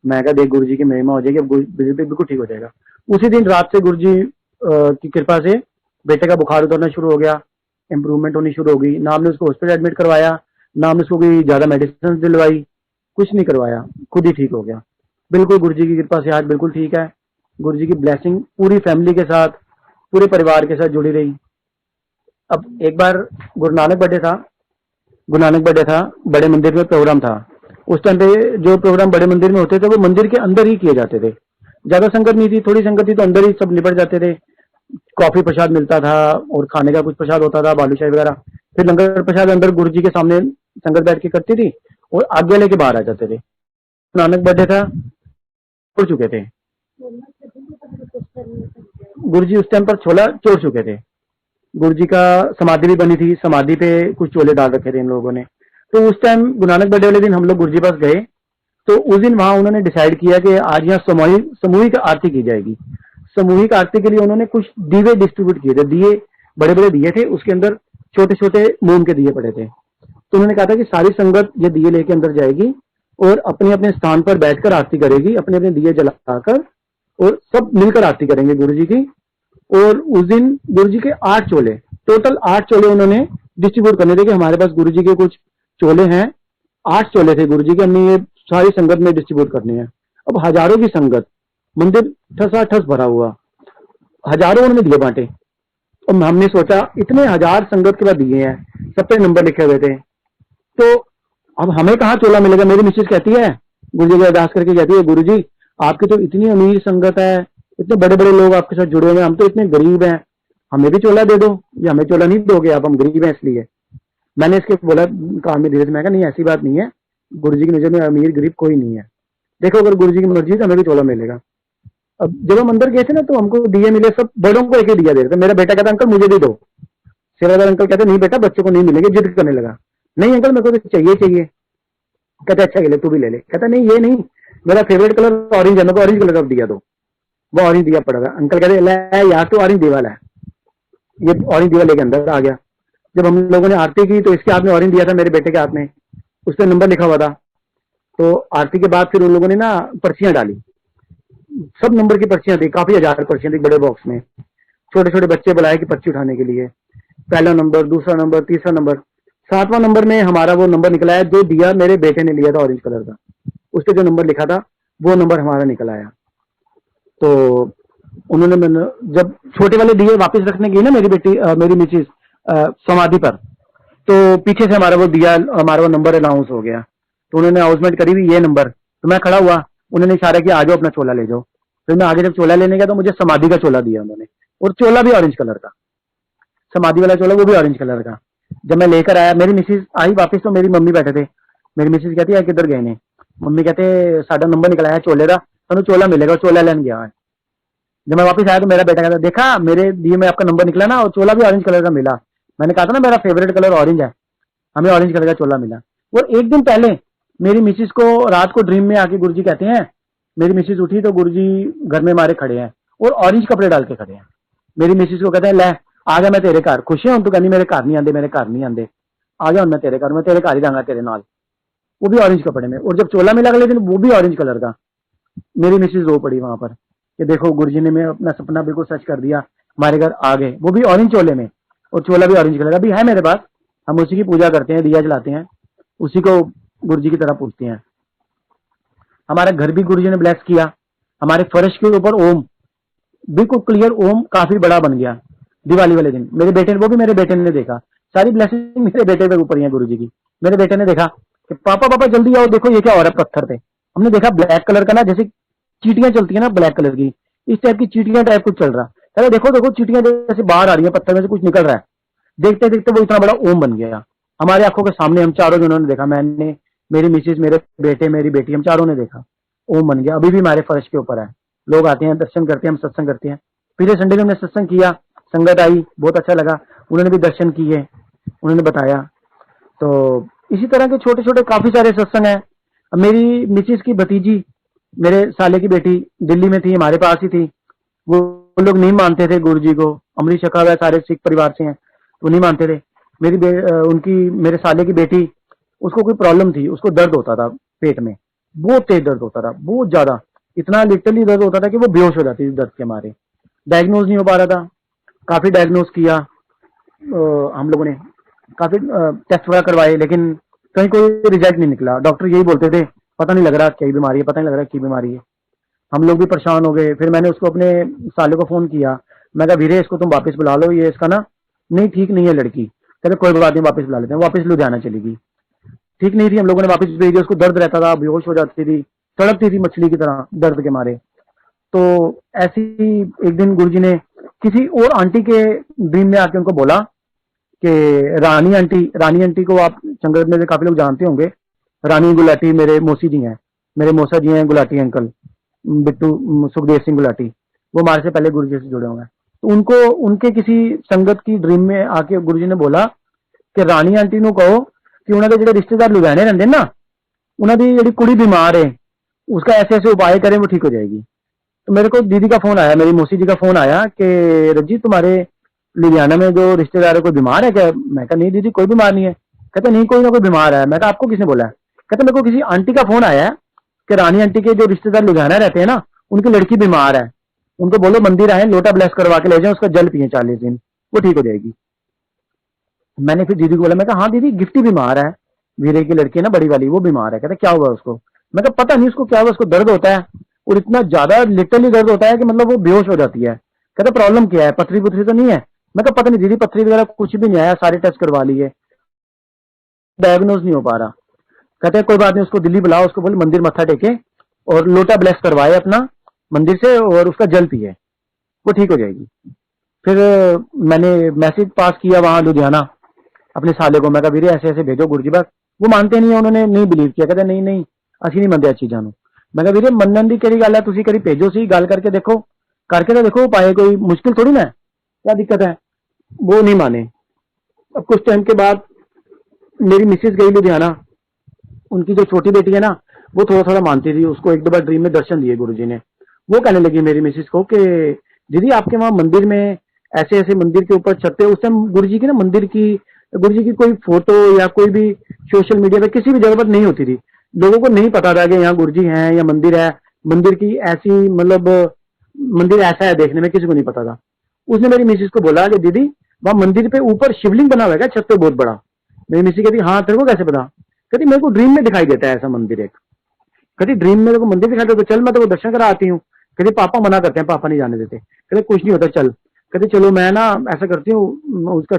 मैं कहा देख गुरुजी की महिमा हो जाएगी, अब बिल्कुल ठीक हो जाएगा। उसी दिन रात से गुरुजी की कृपा से बेटे का बुखार उतरना शुरू हो गया, इंप्रूवमेंट होनी शुरू हो गई। ना हमने उसको हॉस्पिटल एडमिट करवाया, ना हमने उसको कोई ज्यादा मेडिसिन दिलवाई, कुछ नहीं करवाया, खुद ही ठीक हो गया। बिल्कुल गुरुजी की कृपा से आज बिल्कुल ठीक है। गुरुजी की ब्लेसिंग पूरी फैमिली के साथ, पूरे परिवार के साथ जुड़ी रही। अब एक बार गुरु नानक बर्थडे था, गुरु नानक बर्थडे था, बड़े मंदिर में प्रोग्राम था। उस टाइम पे जो प्रोग्राम बड़े मंदिर में होते थे वो मंदिर के अंदर ही किए जाते थे। ज्यादा संगत नहीं थी, थोड़ी संगत थी तो अंदर ही सब निपट जाते थे। कॉफी प्रसाद मिलता था और खाने का कुछ प्रसाद होता था, बालूशाही वगैरह। फिर लंगर प्रसाद अंदर गुरु जी के सामने संगत बैठ के करती थी और आज्ञा लेके बाहर आ जाते थे। नानक बर्थडे था, छोड़ चुके थे गुरु जी, उस टाइम पर छोला छोड़ चुके थे। गुरु जी का समाधि भी बनी थी, समाधि पे कुछ चोले डाल रखे थे इन लोगों ने। तो उस टाइम गुरु नानक बर्थडे वाले दिन हम लोग गुरु जी पास गए, तो उस दिन वहां उन्होंने डिसाइड किया कि आज यहाँ सामूहिक सामूहिक आरती की जाएगी। सामूहिक आरती के लिए उन्होंने कुछ दीवे डिस्ट्रीब्यूट किए थे। दिए बड़े बड़े दिए थे, उसके अंदर छोटे छोटे मोम के दिए पड़े थे। तो उन्होंने कहा था कि सारी संगत ये दिए लेके अंदर जाएगी और अपने अपने स्थान पर बैठकर आरती करेगी, अपने अपने दिए जलाकर, और सब मिलकर आरती करेंगे गुरु जी की। और उस दिन गुरु जी के 8 चोले, टोटल 8 चोले उन्होंने डिस्ट्रीब्यूट करने थे कि हमारे पास गुरु जी के कुछ चोले हैं। 8 चोले थे गुरु जी के, हमने ये सारी संगत में डिस्ट्रीब्यूट करने हैं। अब हजारों की संगत, मंदिर ठसाठस भरा हुआ, हजारों उन्होंने दिए बांटे। और हमने सोचा इतने हजार संगत के बाद दिए हैं, सब पे नंबर लिखे हुए थे, तो अब हमें कहाँ चोला मिलेगा। मेरी मिसेज कहती है, गुरु जी को अरदास करके कहती है, गुरु जी आपकी तो इतनी अमीर संगत है, इतने बड़े बड़े लोग आपके साथ जुड़े हुए हैं, हम तो इतने गरीब हैं, हमें भी चोला दे दो। या हमें चोला नहीं दोगे आप, हम गरीब हैं इसलिए। मैंने इसके बोला कान में धीरे से, मैं कहा नहीं ऐसी बात नहीं है, गुरु जी की नजर में अमीर गरीब कोई नहीं है। देखो अगर गुरु जी की मर्जी है तो हमें भी चोला मिलेगा। अब जब हम अंदर गए थे ना तो हमको दिए मिले, सब बड़ों को एक ही दिया दे रहे थे। मेरा बेटा कहता अंकल मुझे भी दो। सेवादार अंकल कहते नहीं बेटा बच्चों को नहीं मिलेंगे, जिद करने लगा। नहीं अंकल मेरे को तो चाहिए चाहिए। कहते अच्छा ये ले, तू भी ले ले। कहता नहीं ये नहीं, मेरा फेवरेट कलर ऑरेंज है, मेरे को ऑरेंज कलर का दिया दो। वो ऑरेंज दिया पड़ा था। अंकल कहते ले यार तो ऑरेंज दीवाल है, ये ऑरेंज दीवाल लेके अंदर आ गया। जब हम लोगों ने आरती की तो इसके हाथ में ऑरेंज दिया था, मेरे बेटे के हाथ में, उस पर नंबर लिखा हुआ था। तो आरती के बाद फिर उन लोगों ने ना पर्चियां डाली, सब नंबर की पर्चियां थी, काफी हजार पर्चियां थी बड़े बॉक्स में। छोटे छोटे बच्चे बुलाए कि पर्ची उठाने के लिए, पहला नंबर, दूसरा नंबर, तीसरा नंबर, 7वां नंबर में हमारा वो नंबर निकला है जो दिया मेरे बेटे ने लिया था ऑरेंज कलर का। उस पर जो नंबर लिखा था वो नंबर हमारा निकल आया। तो उन्होंने जब छोटे वाले दिए वापस रखने गई ना मेरी बेटी मेरी मिसेज समाधि पर, तो पीछे से हमारा वो दिया, हमारा वो नंबर अनाउंस हो गया। तो उन्होंने अनाउंसमेंट करी हुई ये नंबर, तो मैं खड़ा हुआ, उन्होंने इशारा किया आ जाओ अपना चोला ले जाओ। फिर मैं आगे जब चोला लेने गया तो मुझे समाधि का चोला दिया उन्होंने, और चोला भी ऑरेंज कलर का, समाधि वाला चोला वो भी ऑरेंज कलर का। जब मैं लेकर आया, मेरी मिसेज आई वापस तो मेरी मम्मी बैठे थे। मेरी मिसेज कहती है किधर गए ने? मम्मी कहते साडा नंबर निकला है चोले का, तो चोला मिलेगा, चोला लेने गया है। जब मैं वापस आया तो मेरा बेटा कहता देखा मेरे दिए में आपका नंबर निकला ना, और चोला भी ऑरेंज कलर का मिला। मैंने कहा था ना मेरा फेवरेट कलर ऑरेंज है, हमें ऑरेंज कलर का चोला मिला। और एक दिन पहले मेरी मिसेज को रात को ड्रीम में आके गुरुजी कहते हैं, मेरी मिसेज उठी तो गुरुजी घर में हमारे खड़े हैं और ऑरेंज कपड़े डाल के खड़े हैं। मेरी मिसेज को कहते हैं ले आ गया मैं तेरे घर, खुश है? तो कहनी मेरे घर नहीं आते, मेरे घर नहीं आते, आ गया मैं तेरे घर, मैं तेरे घर ही जाऊंगा तेरे नाल, वो भी ऑरेंज कपड़े में। और जब चोला मिला अगले दिन वो भी ऑरेंज कलर का। मेरी मिसेज रो पड़ी वहां पर कि देखो गुरुजी ने मैं अपना सपना बिल्कुल सच कर दिया, हमारे घर आ गए, वो भी ऑरेंज चोले में, और चोला भी ऑरेंज कलर का भी है मेरे पास। हम उसी की पूजा करते हैं, दिया जलाते हैं, उसी को गुरुजी की तरह पूछते हैं। हमारा घर भी गुरुजी ने ब्लेस किया, हमारे फर्श के ऊपर ओम, बिल्कुल क्लियर ओम काफी बड़ा बन गया दिवाली वाले दिन। मेरे बेटे ने, वो भी मेरे बेटे ने देखा, सारी ब्लेसिंग मेरे बेटे के ऊपर ही है गुरुजी की। मेरे बेटे ने देखा कि पापा पापा जल्दी आओ देखो ये क्या हो रहा है पत्थर पे। हमने देखा ब्लैक कलर का ना, जैसे चीटियां चलती है ना ब्लैक कलर की, इस टाइप की चीटियां टाइप कुछ चल रहा। अरे देखो देखो चीटियां जैसे बाहर आ रही है, पत्थर में से कुछ निकल रहा है। देखते देखते वो इतना बड़ा ओम बन गया हमारे आंखों के सामने। हम चारों जनों ने देखा, मैंने, मेरी मिसेज, मेरे बेटे, मेरी बेटी, हम चारों ने देखा ओम बन गया। अभी भी हमारे फर्श के ऊपर है, लोग आते हैं दर्शन करते हैं, हम सत्संग करते हैं। पिछले संडे में हमने सत्संग किया, संगत आई, बहुत अच्छा लगा, उन्होंने भी दर्शन किए, उन्होंने बताया। तो इसी तरह के छोटे छोटे काफी सारे सत्संग हैं। मेरी मिसेज की भतीजी, मेरे साले की बेटी दिल्ली में थी, हमारे पास ही थी, वो लोग नहीं मानते थे गुरु जी को, अमृत छका हुआ, सारे सिख परिवार से हैं तो नहीं मानते थे। उनकी, मेरे साले की बेटी, उसको कोई प्रॉब्लम थी, उसको दर्द होता था पेट में, बहुत तेज दर्द होता था, बहुत ज्यादा, इतना लिटरली दर्द होता था कि वो बेहोश हो जाती थी दर्द के मारे। डायग्नोज नहीं हो पा रहा था, काफी डायग्नोज किया हम लोगों ने, काफी टेस्ट वगैरह करवाए, लेकिन कहीं कोई रिजल्ट नहीं निकला। डॉक्टर यही बोलते थे पता नहीं लग रहा क्या बीमारी है, पता नहीं लग रहा क्या बीमारी है। हम लोग भी परेशान हो गए। फिर मैंने उसको, अपने साले को फोन किया, मैं कहा वीरे इसको तुम वापस बुला लो, ये इसका ना नहीं ठीक नहीं है लड़की। कहते कोई बात नहीं, वापस बुला लेते हैं। वापस लुधियाना चली गई। ठीक नहीं थी, हम लोगों ने वापस भेज दिया। उसको दर्द रहता था, बेहोश हो जाती थी, तड़पती थी मछली की तरह दर्द के मारे। तो ऐसी एक दिन गुरुजी ने किसी और आंटी के ड्रीम में आके उनको बोला कि रानी आंटी को आप संगत में से काफी लोग जानते होंगे। रानी गुलाटी मेरे मौसी जी हैं, मेरे मौसा जी हैं गुलाटी अंकल, बिट्टू सुखदेव सिंह गुलाटी। वो हमारे से पहले गुरुजी से जुड़े हुए हैं। तो उनको उनके किसी संगत की ड्रीम में आके गुरुजी ने बोला कि रानी आंटी ਨੂੰ कहो कि उन्होंने ਜਿਹੜੇ रिश्तेदार लुधियाने रहते ना, उन्होंने ਜਿਹੜੀ कुड़ी बीमार है उसका ऐसे ऐसे उपाय करें वो ठीक हो जाएगी। तो मेरे को दीदी का फोन आया, मेरी मौसी जी का फोन आया कि रजी तुम्हारे लुधियाना में जो रिश्तेदार है कोई बीमार है क्या? मैं कहा नहीं दीदी कोई बीमार नहीं है। कहते नहीं कोई ना कोई बीमार है। मैं कहा आपको किसने बोला है? कहते मेरे को किसी आंटी का फोन आया है कि रानी आंटी के जो रिश्तेदार लुधियाना रहते हैं ना, उनकी लड़की बीमार है, उनको बोलो मंदिर आए, लोटा ब्लेस करवा के ले जाए, उसका जल पिए 40 दिन, वो ठीक हो जाएगी। मैंने फिर दीदी को बोला, मैं कहा हाँ दीदी गिफ्टी बीमार है, वीरे की लड़की है ना बड़ी वाली, वो बीमार है। कहते क्या हुआ उसको? मैं कहा पता नहीं उसको क्या हुआ, उसको दर्द होता है और इतना ज्यादा लिटरली दर्द होता है कि मतलब वो बेहोश हो जाती है। कहते प्रॉब्लम क्या है, पथरी पुथरी तो नहीं है? मैं कहा पता नहीं दीदी पथरी वगैरह कुछ भी नहीं आया, सारे टेस्ट करवा लिए, डायग्नोज नहीं हो पा रहा। कहते कोई बात नहीं, उसको दिल्ली बुलाओ, उसको बोले मंदिर मत्था टेके और लोटा ब्लेस करवाए अपना मंदिर से और उसका जल पिए, वो ठीक हो जाएगी। फिर मैंने मैसेज पास किया वहां लुधियाना अपने साले को, मैं कहा वीरे ऐसे ऐसे भेजो गुरुजी बस। वो मानते नहीं है, उन्होंने नहीं बिलीव किया, कहते नहीं नहीं असि नहीं मनते चीजा ਨੂੰ। मैं कहा वीरे मनन की केड़ी गल है, तुसी करी भेजो सी, गल करके देखो, करके तो देखो उपाय, कोई मुश्किल थोड़ी ना है, क्या दिक्कत है? वो नहीं माने। अब कुछ टाइम के बाद मेरी मिसेज गई लुधियाना, उनकी जो छोटी बेटी है ना वो थोड़ा थोड़ा मानती थी, उसको एक दो बार ड्रीम में दर्शन दिए गुरुजी ने। वो कहने लगी मेरी मिसेज को कि दीदी आपके वहां मंदिर में ऐसे ऐसे मंदिर के ऊपर छत पे, उस टाइम गुरुजी की ना गुरुजी की कोई फोटो या कोई भी सोशल मीडिया पे किसी भी जगह पर नहीं होती थी। लोगों को नहीं पता था कि यहाँ गुरुजी हैं या मंदिर है, मंदिर की ऐसी मतलब मंदिर ऐसा है देखने में, किसी को नहीं पता था। उसने मेरी मिसेज को बोला कि दीदी वहां मंदिर पे ऊपर शिवलिंग बना हुआ है छत पे बहुत बड़ा। मेरी मिसेज कहती हाँ तेरे को कैसे पता? कहती मेरे को ड्रीम में दिखाई देता है ऐसा मंदिर एक। कहती ड्रीम में को मंदिर दिखाई देता तो चल मैं तो दर्शन करा आती हूँ। कहती पापा मना करते हैं, पापा नहीं जाने देते। कहते कुछ नहीं होता चल। कहते चलो मैं ना ऐसा करती हूँ, उसका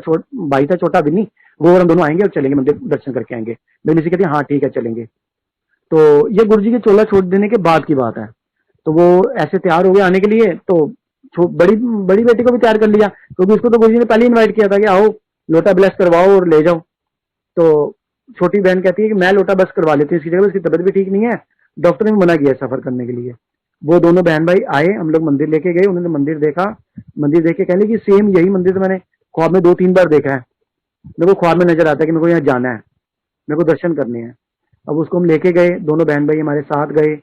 भाई था छोटा बिन्नी, वो और हम दोनों आएंगे और चलेंगे मंदिर दर्शन करके आएंगे। मेरी मिसेज कहती हाँ ठीक है चलेंगे। तो ये गुरुजी के चोला छोड़ देने के बाद की बात है। तो वो ऐसे तैयार हो गए आने के लिए, तो बड़ी बड़ी बेटी को भी तैयार कर लिया क्योंकि उसको तो गुरुजी ने पहले इनवाइट किया था कि आओ लोटा ब्लेस करवाओ और ले जाओ। तो छोटी बहन कहती है कि मैं लोटा ब्लेस करवा लेती हूँ, इसकी जगह उसकी तबीयत भी ठीक नहीं है, डॉक्टर ने मना किया सफर करने के लिए। वो दोनों बहन भाई आए, हम लोग मंदिर लेके गए, उन्होंने मंदिर देखा, मंदिर देख के कहने कि सेम यही मंदिर तो मैंने ख्वाब में 2-3 बार देखा है, मेरे को ख्वाब में नजर आता है कि मेरे को यहाँ जाना है, मेरे को दर्शन करने हैं। अब उसको हम लेके गए, दोनों बहन भाई हमारे साथ गए,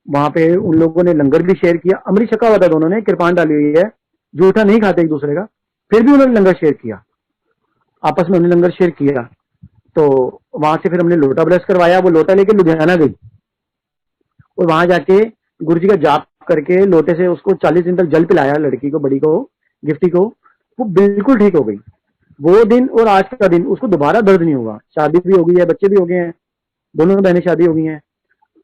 वहां पे उन लोगों ने लंगर भी शेयर किया, अमृत छका हुआ था, दोनों ने कृपान डाली हुई है, जूठा नहीं खाते एक दूसरे का, फिर भी उन्होंने लंगर शेयर किया, आपस में उन्होंने लंगर शेयर किया। तो वहां से फिर हमने लोटा ब्रश करवाया, वो लोटा लेके लुधियाना गई और वहां जाके गुरुजी का जाप करके लोटे से उसको 40 दिन तक जल पिलाया, लड़की को, बड़ी को, गिफ्टी को, वो बिल्कुल ठीक हो गई। वो दिन और आज का दिन उसको दोबारा दर्द नहीं हुआ। शादी भी हो गई है, बच्चे भी हो गए हैं, दोनों बहनें शादी हो गई हैं,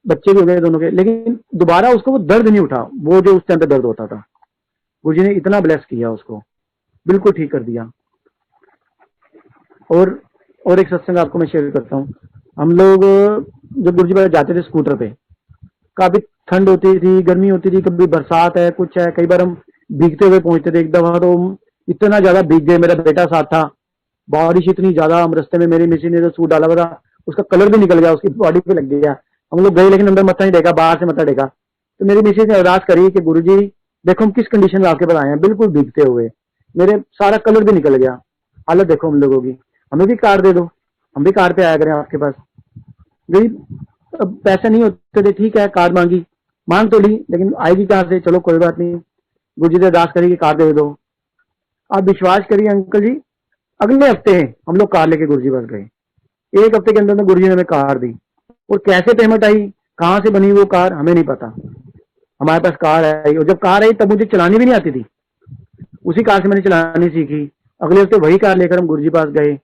बच्चे भी हो गए दोनों के, लेकिन दोबारा उसको वो दर्द नहीं उठा, वो जो उस टाइम पे दर्द होता था। गुरुजी ने इतना ब्लेस किया उसको, बिल्कुल ठीक कर दिया। और एक सत्संग आपको मैं शेयर करता हूँ। हम लोग जब गुरुजी पास जाते थे स्कूटर पे, काफी ठंड होती थी, गर्मी होती थी, कभी बरसात है, कुछ है, कई बार हम भीगते हुए पहुंचते थे। एक दफा तो इतना ज्यादा भीग गए, मेरा बेटा साथ था, बारिश इतनी ज्यादा, हम रस्ते में मेरी मिसेज ने जो सूट डाला हुआ था उसका कलर भी निकल गया, उसकी बॉडी पे लग गया। हम लोग गए लेकिन अंदर मत्था नहीं टेका, बाहर से मत्था टेका। तो मेरी मिसेज ने अरदास करी कि गुरुजी देखो हम किस कंडीशन में आपके पास आए हैं, बिल्कुल भीगते हुए, मेरे सारा कलर भी निकल गया, हालत देखो हम लोगों की, हमें भी कार दे दो, हम भी कार पे आया करें आपके पास। अब पैसे नहीं होते थे, ठीक है कार मांग तो ली, लेकिन आएगी कहां से, चलो कोई बात नहीं। गुरुजी ने अरदास करी कि कार दे दो। आप विश्वास करिए अंकल जी, अगले हफ्ते हम लोग कार लेके गुरुजी पास गए, एक हफ्ते के अंदर गुरुजी ने हमें कार दी। और कैसे पेमेंट आई, कहां से बनी वो कार, हमें नहीं पता, हमारे पास कार आई। और जब कार आई तब मुझे चलानी भी नहीं आती थी, उसी कार से मैंने चलानी सीखी। अगले हफ्ते वही कार लेकर हम गुरुजी पास गए,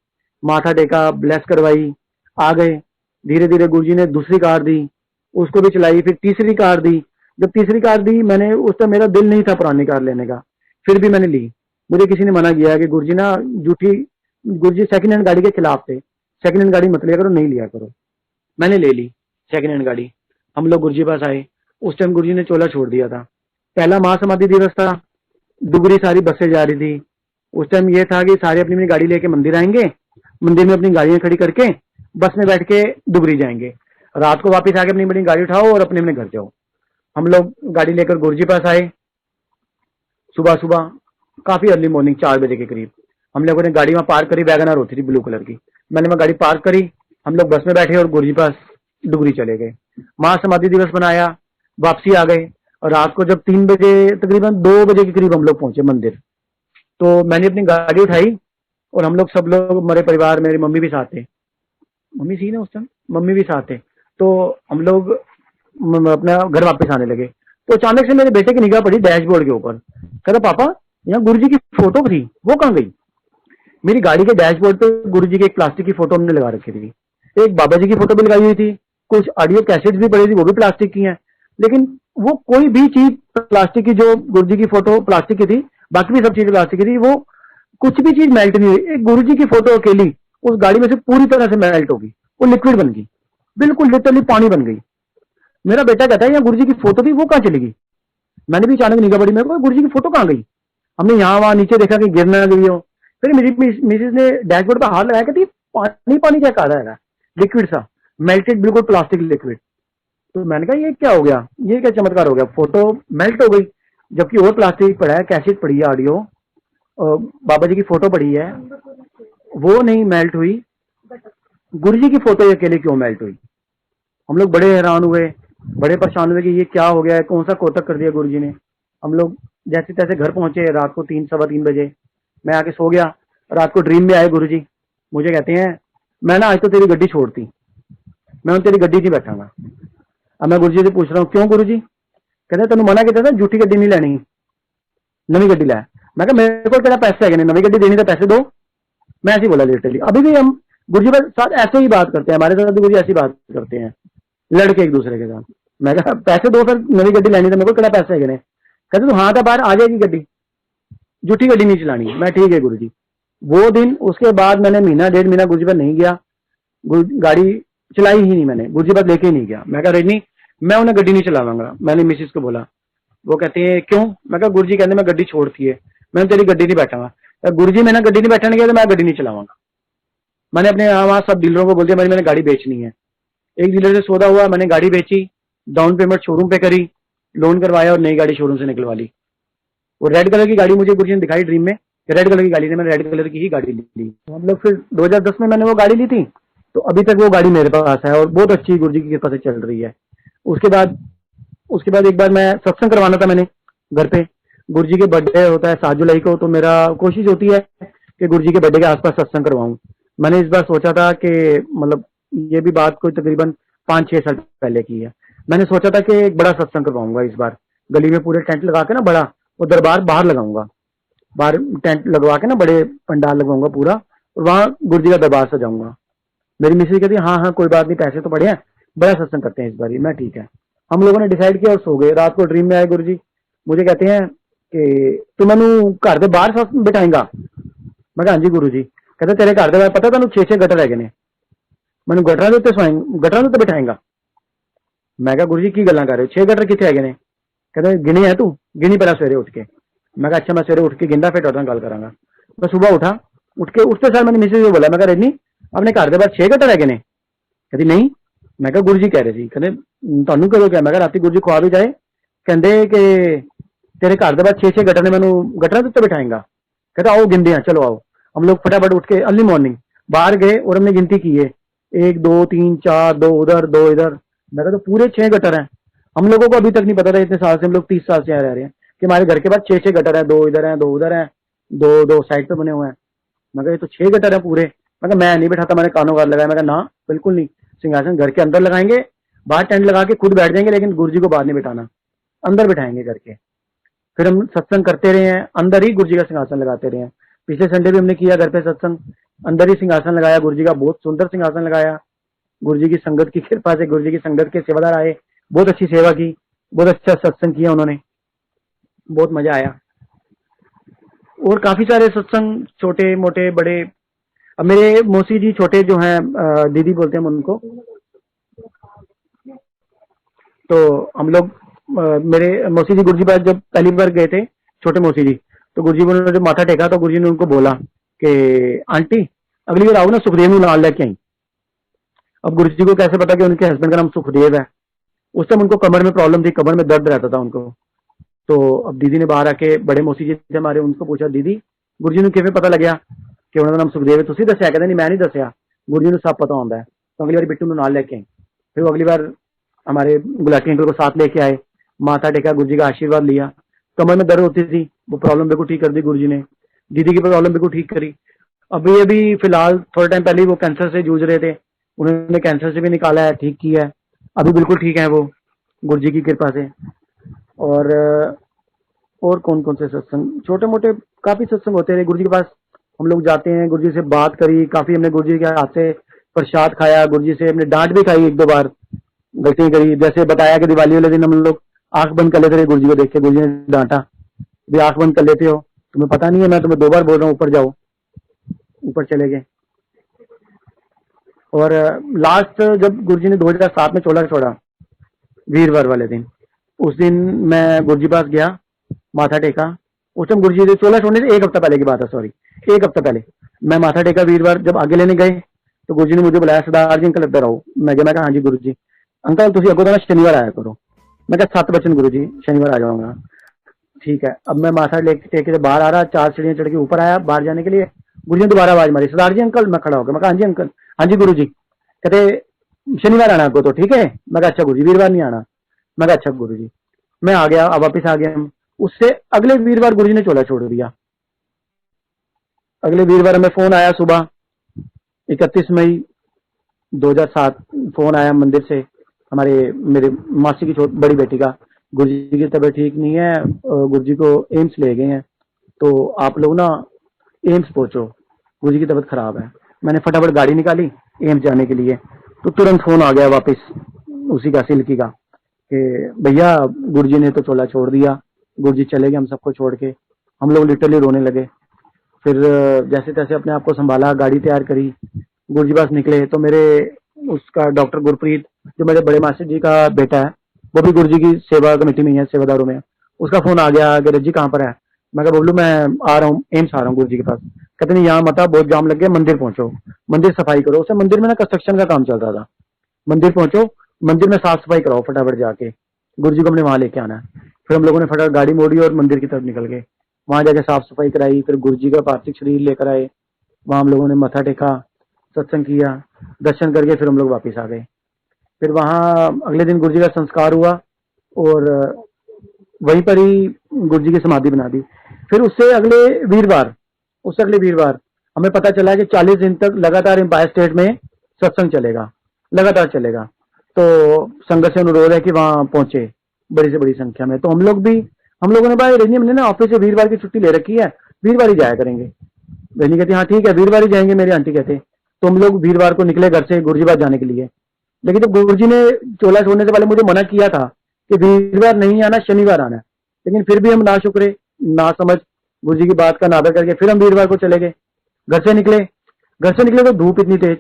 माथा टेका, ब्लेस करवाई, आ गए। धीरे धीरे गुरुजी ने दूसरी कार दी, उसको भी चलाई, फिर तीसरी कार दी। जब तीसरी कार दी मैंने, उस टाइम मेरा दिल नहीं था पुरानी कार लेने का, फिर भी मैंने ली। मुझे किसी ने मना किया कि गुरुजी ना झूठी, गुरुजी सेकंड हैंड गाड़ी के खिलाफ थे, सेकंड हैंड गाड़ी मत लिया करो, नहीं लिया करो। मैंने ले ली सेकंड हैंड गाड़ी। हम लोग गुरुजी पास आए, उस टाइम गुरुजी ने चोला छोड़ दिया था, पहला महासमाधि दिवस था, डुगरी सारी बसें जा रही थी। उस टाइम ये था कि सारे अपनी अपनी गाड़ी लेके मंदिर आएंगे, मंदिर में अपनी गाड़ियां खड़ी करके बस में बैठ के डुगरी जाएंगे, रात को वापस आके अपनी अपनी गाड़ी उठाओ और अपने अपने घर जाओ। हम लोग गाड़ी लेकर गुरुजी पास आए, सुबह सुबह काफी अर्ली मॉर्निंग 4 बजे के करीब। हम लोगों ने गाड़ी वहां पार्क करी, वैगनर होती थी ब्लू कलर की, मैंने वहां गाड़ी पार्क करी, हम लोग बस में बैठे और गुरुजी पास डुगरी चले गए। महासमाधि दिवस मनाया, वापसी आ गए, और रात को जब 3 बजे तकरीबन 2 बजे के करीब हम लोग पहुंचे मंदिर, तो मैंने अपनी गाड़ी उठाई और हम लोग सब लोग, हमारे परिवार, मेरी मम्मी भी साथ थे, मम्मी थी ना उस टाइम, मम्मी भी साथ थे, तो हम लोग अपना घर वापस आने लगे। तो अचानक से मेरे बेटे की निगाह पड़ी डैशबोर्ड के ऊपर, कहता पापा यहाँ गुरुजी की फोटो थी, वो कहाँ गई? मेरी गाड़ी के डैशबोर्ड पे गुरुजी की एक प्लास्टिक की फोटो हमने लगा रखी थी, एक बाबा जी की फोटो भी लगाई हुई थी, कुछ ऑडियो कैसेट्स भी पड़ी थी, वो भी प्लास्टिक की हैं, लेकिन वो कोई भी चीज प्लास्टिक की, जो गुरुजी की फोटो प्लास्टिक की थी, बाकी भी सब चीजें प्लास्टिक की थी, वो कुछ भी चीज मेल्ट नहीं हुई। एक गुरुजी की फोटो अकेली उस गाड़ी में से पूरी तरह से मेल्ट होगी, वो लिक्विड बन गई, बिल्कुल लिटरली पानी बन गई। मेरा बेटा कहता है यहाँ गुरुजी की फोटो थी, वो कहाँ चली गई? मैंने भी अचानक निगाह पड़ी, मेरे को गुरुजी की फोटो कहाँ गई? हमने यहाँ वहां नीचे देखा कि गिर ना गई हो। फिर मेरी मिसेज ने डैशबोर्ड पर हाथ लगाया, कहती पानी पानी क्या कर रहा है, लिक्विड सा, मेल्टेड, बिल्कुल प्लास्टिक लिक्विड। तो मैंने कहा ये क्या हो गया, ये क्या चमत्कार हो गया, फोटो मेल्ट हो गई, जबकि और प्लास्टिक पड़ा है, कैसेट पड़ी है, ऑडियो, बाबा जी की फोटो पड़ी है, वो नहीं मेल्ट हुई, गुरुजी की फोटो अकेले क्यों मेल्ट हुई? हम लोग बड़े हैरान हुए, बड़े परेशान हुए कि ये क्या हो गया है, कौन सा कोतक कर दिया गुरुजी ने। हम लोग जैसे तैसे घर पहुंचे रात को 3 सवा 3 बजे। मैं आके सो गया, रात को ड्रीम में आए गुरुजी, मुझे कहते हैं मैं ना आज तो तेरी गड्डी छोड़ती, मैं तेरी गड्डी नहीं बैठांगा। अब मैं गुरुजी से पूछ रहा हूँ क्यों गुरुजी? कहते तेन मना किया था झूठी गड्डी नहीं लैनी, नवी गड्डी लै। मैं कहा मेरे को तेरा पैसे है, नवी गड्डी देनी तो पैसे दो। मैं ऐसे ही बोला लिटरली। अभी भी हम गुरुजी के साथ ऐसे ही बात करते हैं, हमारे साथ भी गुरुजी ऐसी बात करते हैं, लड़के एक दूसरे के साथ। मैं कहा पैसे दो सर, नवी गड्डी लेनी तो मेरे को केड़ा पैसे है। कहते तू हाँ था बाहर आ जाएगी गड्डी, झूठी गड्डी नहीं चलानी। मैं ठीक है गुरुजी। वो दिन, उसके बाद मैंने महीना 1.5 महीना गुरुजी पर नहीं गया, गाड़ी चलाई ही नहीं मैंने, गुरुजी पर लेके ही नहीं गया। मैं कहा रजनी मैं उन्हें गड्डी नहीं चलावांगा। मैंने मिसिस को बोला, वो कहते हैं क्यों? मैं कहा गुरुजी कहते मैं गड्डी छोड़ती है, मैं तेरी गड्डी नहीं बैठांगा। गुरुजी मैंने गड्डी नहीं बैठाने गया तो मैं गड्डी नहीं चलावांगा। मैंने अपने वहां सब डीलरों को बोल दिया मैंने गाड़ी बेचनी है। एक डीलर से सौदा हुआ, मैंने गाड़ी बेची, डाउन पेमेंट शोरूम पे करी, लोन करवाया और नई गाड़ी शोरूम से निकलवा ली। वो रेड कलर की गाड़ी मुझे गुरुजी ने दिखाई ड्रीम में, रेड कलर की गाड़ी थी, मैंने रेड कलर की ही गाड़ी ली। हम लोग फिर 2010 में मैंने वो गाड़ी ली थी, तो अभी तक वो गाड़ी मेरे पास है और बहुत अच्छी गुरुजी की कृपा से चल रही है। उसके बाद एक बार मैं सत्संग करवाना था मैंने घर पे। गुरुजी के बर्थडे होता है 7 जुलाई को, तो मेरा कोशिश होती है कि गुरुजी के बर्थडे के आसपास सत्संग करवाऊं। मैंने इस बार सोचा था कि मतलब ये भी बात कोई तकरीबन 5-6 साल पहले की है। मैंने सोचा था कि एक बड़ा सत्संग करवाऊंगा इस बार, गली में पूरे टेंट लगा के ना, बड़ा वो दरबार बाहर लगाऊंगा, बाहर टेंट लगवा के ना, बड़े पंडाल लगवाऊंगा पूरा, और वहां गुरुजी का दरबार सजाऊंगा। मेरी मिसेज कहती हाँ हाँ कोई बात नहीं, पैसे तो पड़े हैं, बड़ा सत्संग करते हैं इस बार। मैं ठीक है। हम लोगों ने डिसाइड किया और सो गए। रात को ड्रीम में आए गुरुजी, मुझे कहते हैं कि तू मैनू घर के बाहर बिठाएंगा। मैं कहा हाँ जी गुरुजी। कहते तेरे घर के बाहर पता तेन 6-6 गटर है ने, मैंने गटरां के उत्ते बिठाएंगा। मैं कहा गुरुजी की गल्लां कर रहे हो, 6 गटर कितने है? कहते गिने है तू, गिनी पहला सवेरे उठ के। मैं कहा अच्छा मैं सवेरे उठ के गिनदा फिर तुहाडे नाल गल करांगा। मैं सुबह उठा, उठ के उससे सर मैंने मिसेज को बोला, मैं कहा रजनी अपने घर के बाहर 6 गटर है ने? कहती नहीं। मैं कहा गुरुजी कह रहे थे। कहते तुहानू कदों क्या? मैं कहा राती गुरुजी खुआ भी जाए, कहते कि तेरे घर के बाद 6-6 गटर ने मैनू गटरां के उत्ते बिठाएंगा। कहता आओ गिनते हैं, चलो आओ। हम लोग फटाफट उठ के अर्ली मॉर्निंग बाहर गए और हमने गिनती की है, 1 2 3 4, 2 उधर 2 इधर। मैं कहा तो पूरे 6 गटर हैं। हम लोगों को अभी तक नहीं पता था, इतने साल से, हम लोग 30 साल से यहाँ रह रहे हैं, कि हमारे घर के बाद 6-6 गटर है, 2 इधर है, 2 उधर है, 2 साइड पे बने हुए हैं। मैं कहा ये तो 6 गटर है पूरे। मैं कहा मैं नहीं बैठाता, मैंने कानों का लगाया। मैं कहा ना बिल्कुल नहीं, सिंहासन घर के अंदर लगाएंगे, बाहर टेंट लगा के खुद बैठ जाएंगे, लेकिन गुरुजी को बाहर नहीं बैठाना, अंदर बैठाएंगे घर के। फिर हम सत्संग करते रहे हैं, अंदर ही गुरुजी का सिंहासन लगाते रहे हैं। पिछले संडे भी हमने किया घर पे सत्संग, अंदर ही सिंहासन लगाया गुरुजी का, बहुत सुंदर सिंहासन लगाया। गुरुजी की संगत की कृपा से, गुरुजी की संगत के सेवादार आए, बहुत अच्छी सेवा की, बहुत अच्छा सत्संग किया उन्होंने, बहुत मजा आया। और काफी सारे सत्संग, छोटे मोटे बड़े। अब मेरे मौसी जी छोटे जो हैं, दीदी बोलते हैं हम उनको, तो हम लोग मेरे मौसी जी गुरुजी पास जब पहली बार गए थे, छोटे मौसी जी, तो गुरुजी ने जब माथा टेका तो गुरुजी ने उनको बोला कि आंटी अगली बार आओ ना सुखदेव ਨੂੰ ਨਾਲ लेके आई। अब गुरुजी को कैसे पता कि उनके हस्बैंड का नाम सुखदेव है। उस टाइम उनको कमर में प्रॉब्लम थी, कमर में दर्द रहता था उनको। तो अब दीदी ने बाहर आके, बड़े मौसी जी थे हमारे, उनको पूछा दीदी गुरुजी ਨੂੰ किवें पता लग्या कि उन्होंने नाम सुखदेव है? तुसी दस्या? कहते नहीं मैं नहीं दस्या, गुरुजी ਨੂੰ सब पता होता है। तो अगली बार बिट्टू ਨੂੰ ਨਾਲ लेके आई। फिर वो अगली बार हमारे गुलाटी अंकल को साथ लेके आए, माथा टेका, गुरुजी का आशीर्वाद लिया। कमर में दर्द होती थी, वो प्रॉब्लम बिल्कुल ठीक कर दी गुरुजी ने। दीदी की प्रॉब्लम बिल्कुल ठीक करी। अभी अभी फिलहाल थोड़े टाइम पहले वो कैंसर से जूझ रहे थे, उन्होंने कैंसर से भी निकाला है, ठीक किया है, अभी बिल्कुल ठीक है वो, गुरुजी की कृपा से। और कौन कौन से सत्संग, छोटे मोटे काफी सत्संग होते रहे गुरुजी के पास। हम लोग जाते हैं, गुरुजी से बात करी काफी, हमने गुरुजी के हाथ से प्रसाद खाया, गुरुजी से हमने डांट भी खाई, एक दो बार गलती करी। जैसे बताया कि दिवाली वाले दिन हम लोग आंख बंद कर लेते थे गुरुजी को देख के, गुरुजी ने डांटा, भी आंख बंद कर लेते हो, तुम्हें पता नहीं है, मैं तुम्हें 2 बार बोल रहा हूँ ऊपर जाओ, ऊपर चले गए। और लास्ट जब गुरुजी ने 2007 में चोला छोड़ा, वीरवार वाले दिन, उस दिन मैं गुरुजी पास गया, माथा टेका। उस टाइम गुरुजी ने चोला छोड़ने से 1 हफ्ता पहले की बात है, सॉरी 1 हफ्ता पहले मैं माथा टेका वीरवार। जब आगे लेने गए तो गुरुजी ने मुझे बुलाया, सरदार जी अंकल इधर आओ। मैं कहा हाँ जी गुरुजी। अंकल तुसी अगो तो ना शनिवार आया करो। मैं कहा 7 बजे गुरुजी शनिवार आ जाऊंगा। ठीक है। अब मैं माथा टेक के बाहर आ रहा, 4 सीढ़ियां चढ़ के ऊपर आया बाहर जाने के लिए, गुरुजी ने दोबारा आवाज मारी, सरदार जी अंकल। मैं खड़ा हो गया, मैं कहा हाँ जी अंकल। हाँ जी गुरुजी। कहते शनिवार आना आपको तो, ठीक है। मैं कहा अच्छा गुरुजी, वीरवार नहीं आना। मैं कहा अच्छा गुरुजी। मैं आ गया, अब वापिस आ गया। उससे अगले वीरवार गुरुजी ने चोला छोड़ दिया। अगले वीरवार हमें फोन आया सुबह 31 मई 2007, फोन आया मंदिर से, मेरे मासी की बड़ी बेटी का, गुरुजी की तबीयत ठीक नहीं है, गुरुजी को एम्स ले गए हैं, तो आप लोग ना एम्स पहुंचो, गुरुजी की तबीयत खराब है। मैंने फटाफट गाड़ी निकाली एम्स जाने के लिए, तो तुरंत फोन आ गया वापस उसी का, सिल्की का, कि भैया गुरुजी ने तो चोला छोड़ दिया, गुरुजी चले गए हम सबको छोड़ के। हम लोग लिटरली रोने लगे। फिर जैसे तैसे अपने आप को संभाला, गाड़ी तैयार करी, गुरुजी पास निकले। तो मेरे उसका डॉक्टर गुरप्रीत, जो मेरे बड़े मास्टर जी का बेटा है, वो भी गुरुजी की सेवा कमेटी में है, सेवादारों में। उसका फोन आ गया कि रज्जी कहाँ पर है? मैं कहा बबलू मैं आ रहा हूँ, एम्स आ रहा हूँ गुरुजी के पास। कहते नहीं यहाँ मत, बहुत जाम लग गया, मंदिर पहुंचो, मंदिर सफाई करो। उसे मंदिर में ना कंस्ट्रक्शन का काम चल रहा था, मंदिर पहुंचो, मंदिर में साफ सफाई कराओ फटाफट जाके, गुरुजी को हमने वहां लेके आना है। फिर हम लोगों ने फटाफट गाड़ी मोड़ी और मंदिर की तरफ निकल गए। वहां जाके साफ सफाई कराई, फिर गुरुजी का पार्थिव शरीर लेकर आए, वहां हम लोगों ने मत्था टेका, सत्संग किया, दर्शन करके फिर हम लोग वापिस आ गए। फिर वहां अगले दिन गुरुजी का संस्कार हुआ और वहीं पर ही गुरुजी की समाधि बना दी। फिर उससे अगले वीरवार हमें पता चला कि 40 दिन तक लगातार एम्पायर स्टेट में सत्संग चलेगा, लगातार चलेगा। तो संगत से अनुरोध है कि वहां पहुंचे बड़ी से बड़ी संख्या में। तो हम लोगों ने भाई रजनी, हमने ना ऑफिस से वीरवार की छुट्टी ले रखी है, वीरवार ही जाया करेंगे। रजनी कहती हाँ ठीक है वीरवार ही जाएंगे, मेरी आंटी कहते। तो हम लोग वीरवार को निकले घर से गुरुजी पास जाने के लिए। लेकिन जब गुरुजी ने चोला छोड़ने से पहले मुझे मना किया था कि वीरवार नहीं आना, शनिवार आना है, लेकिन फिर भी हम ना शुक्रे ना समझ गुरुजी की बात का नादर करके फिर हम वीरवार को चले गए। घर से निकले तो धूप इतनी तेज,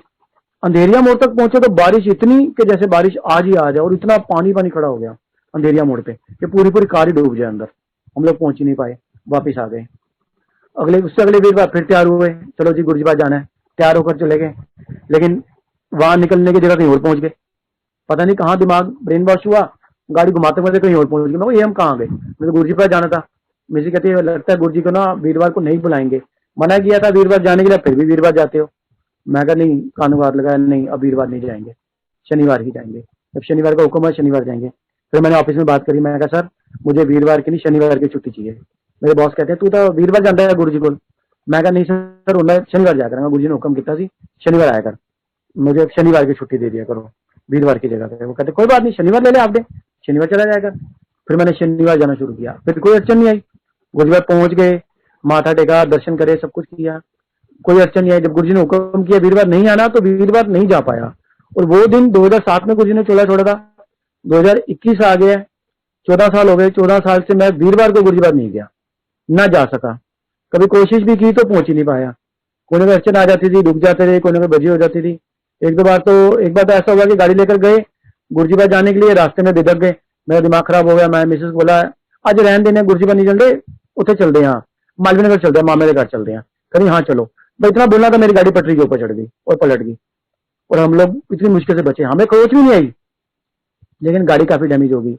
अंधेरिया मोड़ तक पहुंचे तो बारिश इतनी कि जैसे बारिश आज ही आ जाए, और इतना पानी खड़ा हो गया अंधेरिया मोड़ पे कि पूरी कार ही डूब जाए अंदर। हम लोग पहुंच ही नहीं पाए, वापिस आ गए। उससे अगले वीरवार फिर तैयार हुए, चलो जी गुरुजी पास जाना है, तैयार होकर चले गए। लेकिन वहां निकलने की जगह कहीं और पहुंच गए, पता नहीं कहाँ दिमाग ब्रेन वॉश हुआ, गाड़ी घुमाते घुमाते कहीं और पहुंच गए। मैं ये हम कहाँ गए, मुझे तो गुरुजी पास जाना था। मुझे कहती है लगता है गुरुजी को ना वीरवार को नहीं बुलाएंगे, मना किया था वीरवार जाने के लिए, फिर भी वीरवार जाते हो। मैं कहा नहीं, कानूनवार लगाया, नहीं अब वीरवार नहीं जाएंगे, शनिवार ही जाएंगे। जब शनिवार का हुक्म है शनिवार जाएंगे। फिर मैंने ऑफिस में बात करी, मैं कहा सर मुझे वीरवार की नहीं शनिवार की छुट्टी चाहिए। मेरे बॉस कहते हैं तू तो वीरवार जाता है गुरुजी को। मैं कहा नहीं सर मैं शनिवार जा करूंगा, गुरुजी ने हुक्म किया सी शनिवार आया कर, मुझे शनिवार की छुट्टी दे दिया करो वीरवार की जगह पे। वो कहते कोई बात नहीं शनिवार ले ले आप दे, शनिवार चला जाएगा। फिर मैंने शनिवार जाना शुरू किया, फिर कोई अड़चन नहीं आई। गुरुजी पहुंच गए, माथा टेका, दर्शन करे, सब कुछ किया, कोई अड़चन नहीं आई। जब गुरुजी ने हुक्म किया वीरवार नहीं आना तो वीरवार नहीं जा पाया। और वो दिन 2007 में गुरुजी ने चोला छोड़ा था, 2021 आ गया, 14 साल हो गए। 14 साल से मैं वीरवार को गुरुजी पास नहीं गया, ना जा सका। कभी कोशिश भी की तो पहुंच ही नहीं पाया। कोई ना कोई अड़चन आ जाती थी, रुक जाते थे, कोई ना कोई बजी हो जाती थी। एक बार तो ऐसा हुआ कि गाड़ी लेकर गए गुरजीबाद जाने के लिए, रास्ते में बिदक गए, मेरा दिमाग खराब हो गया। मैं मिसेस को बोला आज रहन देने, गुरजीबाद नहीं चल रहे, उसे चलते हैं, मालवीय नगर चलते हैं, मामे के घर चलते हैं। कहीं हाँ चलो। मैं इतना बोलना था, मेरी गाड़ी पटरी के ऊपर चढ़ गई और पलट गई, और हम लोग इतनी मुश्किल से बचे, हमें खोच भी नहीं आई, लेकिन गाड़ी काफी डैमेज हो गई।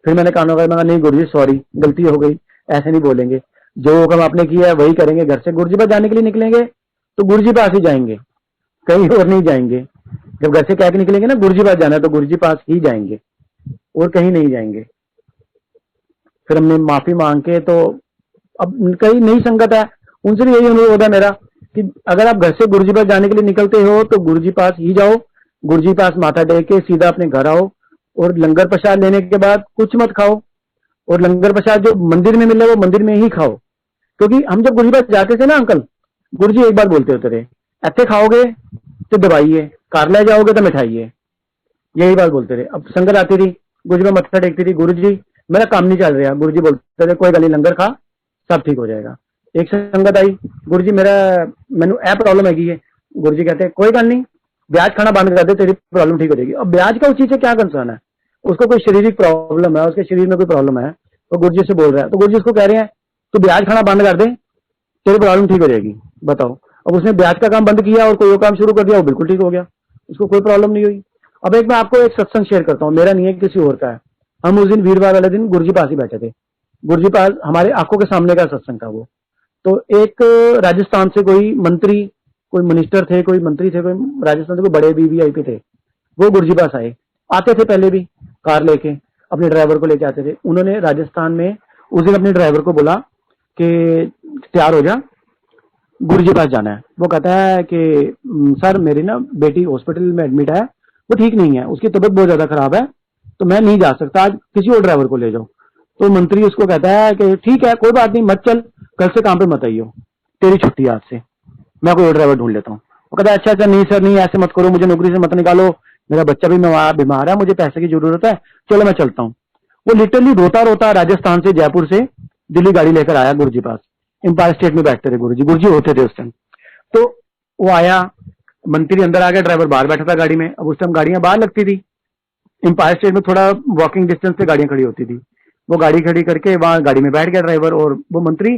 फिर मैंने कानों का, मैं नहीं गुरुजी सॉरी, गलती हो गई, ऐसे नहीं बोलेंगे, जो हुक्म आपने किया है वही करेंगे। घर से गुरजीबाद जाने के लिए निकलेंगे तो गुरुजी पास ही जाएंगे, कहीं और नहीं जाएंगे। जब घर से कह के निकलेंगे ना गुरुजीबाद जाना है तो गुरुजी पास ही जाएंगे और कहीं नहीं जाएंगे। फिर हमने माफी मांग के, तो अब कहीं नई संगत है, उनसे भी यही अनुरोध है मेरा कि अगर आप घर से गुरुजीबाद जाने के लिए निकलते हो तो गुरुजी पास ही जाओ, गुरुजी पास माथा टेक के सीधा अपने घर आओ, और लंगर प्रसाद लेने के बाद कुछ मत खाओ, और लंगर प्रसाद जो मंदिर में मिले वो मंदिर में ही खाओ। क्योंकि हम जब गुरुजीबाद जाते थे ना अंकल, गुरुजी एक बार बोलते होते रहे, ऐसे खाओगे तो दबाइए, कार ले जाओगे तो मिठाइए, यही बात बोलते रहे। अब संगत आती थी, गुरुजी में मत्था टेकती थी, गुरुजी मेरा काम नहीं चल रहा, गुरुजी बोलते थे कोई गली लंगर खा, सब ठीक हो जाएगा। एक संगत आई, गुरुजी मैनू ए प्रॉब्लम हैगी है, गुरुजी कहते कोई गल नहीं, ब्याज खाना बंद कर दे, तेरी प्रॉब्लम ठीक हो जाएगी। अब ब्याज का उस चीज से क्या कंसर्न है, उसको कोई शारीरिक प्रॉब्लम है, उसके शरीर में कोई प्रॉब्लम है, तो गुरुजी से बोल रहा है, तो गुरुजी उसको कह रहे हैं तू ब्याज खाना बंद कर दे, तेरी प्रॉब्लम ठीक हो जाएगी। बताओ, अब उसने ब्याज का काम बंद किया और कोई और काम शुरू कर दिया, वो बिल्कुल ठीक हो गया, उसको कोई प्रॉब्लम नहीं हुई। अब मैं आपको एक सत्संग शेयर करता हूँ, मेरा नहीं है, किसी और का है। हम उस दिन वीरवार वाले दिन गुरुजी पास ही बैठे थे, गुरुजी पास हमारे आंखों के सामने का सत्संग था वो। तो एक राजस्थान से कोई मंत्री, कोई मिनिस्टर थे, कोई मंत्री थे, कोई राजस्थान से कोई बड़े वीवीआईपी थे, वो गुरुजी पास आए, आते थे पहले भी कार लेके, अपने ड्राइवर को लेके आते थे। उन्होंने राजस्थान में उस दिन अपने ड्राइवर को बोला कि तैयार हो जा, गुरुजी पास जाना है। वो कहता है कि सर मेरी ना बेटी हॉस्पिटल में एडमिट है, वो ठीक नहीं है, उसकी तबीयत बहुत ज्यादा खराब है, तो मैं नहीं जा सकता, आज किसी और ड्राइवर को ले जाओ। तो मंत्री उसको कहता है कि ठीक है कोई बात नहीं, मत चल, कल से काम पे मत आइयो, तेरी छुट्टी आज से, मैं कोई और ड्राइवर ढूंढ लेता हूँ। वो कहता है अच्छा अच्छा, नहीं सर नहीं, ऐसे मत करो, मुझे नौकरी से मत निकालो, मेरा बच्चा भी बीमार है, मुझे पैसे की जरूरत है, चलो मैं चलता हूँ। वो लिटरली रोता रोता राजस्थान से, जयपुर से दिल्ली गाड़ी लेकर आया गुरुजी पास। एम्पायर स्टेट में बैठते थे गुरुजी, गुरुजी होते थे उस टाइम। तो वो आया, मंत्री अंदर आ गया, ड्राइवर बाहर बैठा था गाड़ी में। अब उस टाइम गाड़ियां बाहर लगती थी, एम्पायर स्टेट में थोड़ा वॉकिंग डिस्टेंस पे गाड़ियां खड़ी होती थी। वो गाड़ी खड़ी करके वहां गाड़ी में बैठ गया ड्राइवर, और वो मंत्री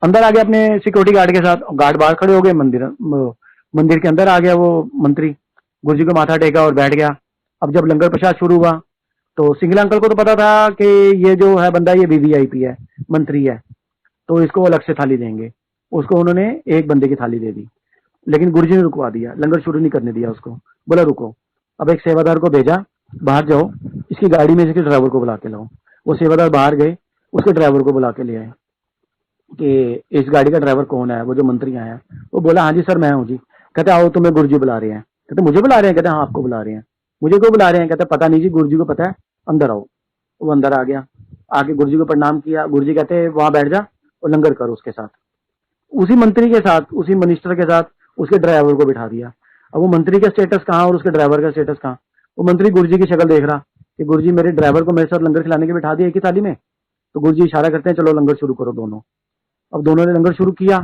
अंदर आ गया अपने सिक्योरिटी गार्ड के साथ, गार्ड बाहर खड़े हो गए, मंदिर के अंदर आ गया वो मंत्री, गुरुजी को माथा टेका और बैठ गया। अब जब लंगर प्रसाद शुरू हुआ तो सिंगला अंकल को तो पता था कि ये जो है बंदा ये वीवीआईपी है, मंत्री है, तो इसको अलग से थाली देंगे। उसको उन्होंने एक बंदे की थाली दे दी, लेकिन गुरुजी ने रुकवा दिया, लंगर शुरू नहीं करने दिया उसको, बोला रुको। अब एक सेवादार को भेजा, बाहर जाओ, इसकी गाड़ी में इसके ड्राइवर को बुला के लाओ। वो सेवादार बाहर गए, उसके ड्राइवर को बुला के ले आए कि इस गाड़ी का ड्राइवर कौन है, वो जो मंत्री आया। वो बोला हाँ जी सर मैं हूँ जी। कहते आओ, तुम्हें गुरुजी बुला रहे हैं। कहते मुझे बुला रहे हैं? कहते हाँ आपको बुला रहे हैं। मुझे क्यों बुला रहे हैं? कहते पता नहीं जी, गुरुजी को पता है, अंदर आओ। वो अंदर आ गया, आके गुरुजी को प्रणाम किया। गुरुजी कहते वहां बैठ जा और लंगर करो उसके साथ, उसी मंत्री के साथ, उसी मिनिस्टर के साथ उसके ड्राइवर को बिठा दिया। अब वो मंत्री का स्टेटस कहाँ और उसके ड्राइवर का स्टेटस कहाँ? वो मंत्री गुरुजी की शक्ल देख रहा कि गुरुजी मेरे ड्राइवर को मेरे साथ लंगर खिलाने के बिठा दिया एक ही थाली में। तो गुरुजी इशारा करते हैं चलो लंगर शुरू करो दोनों। अब दोनों ने लंगर शुरू किया,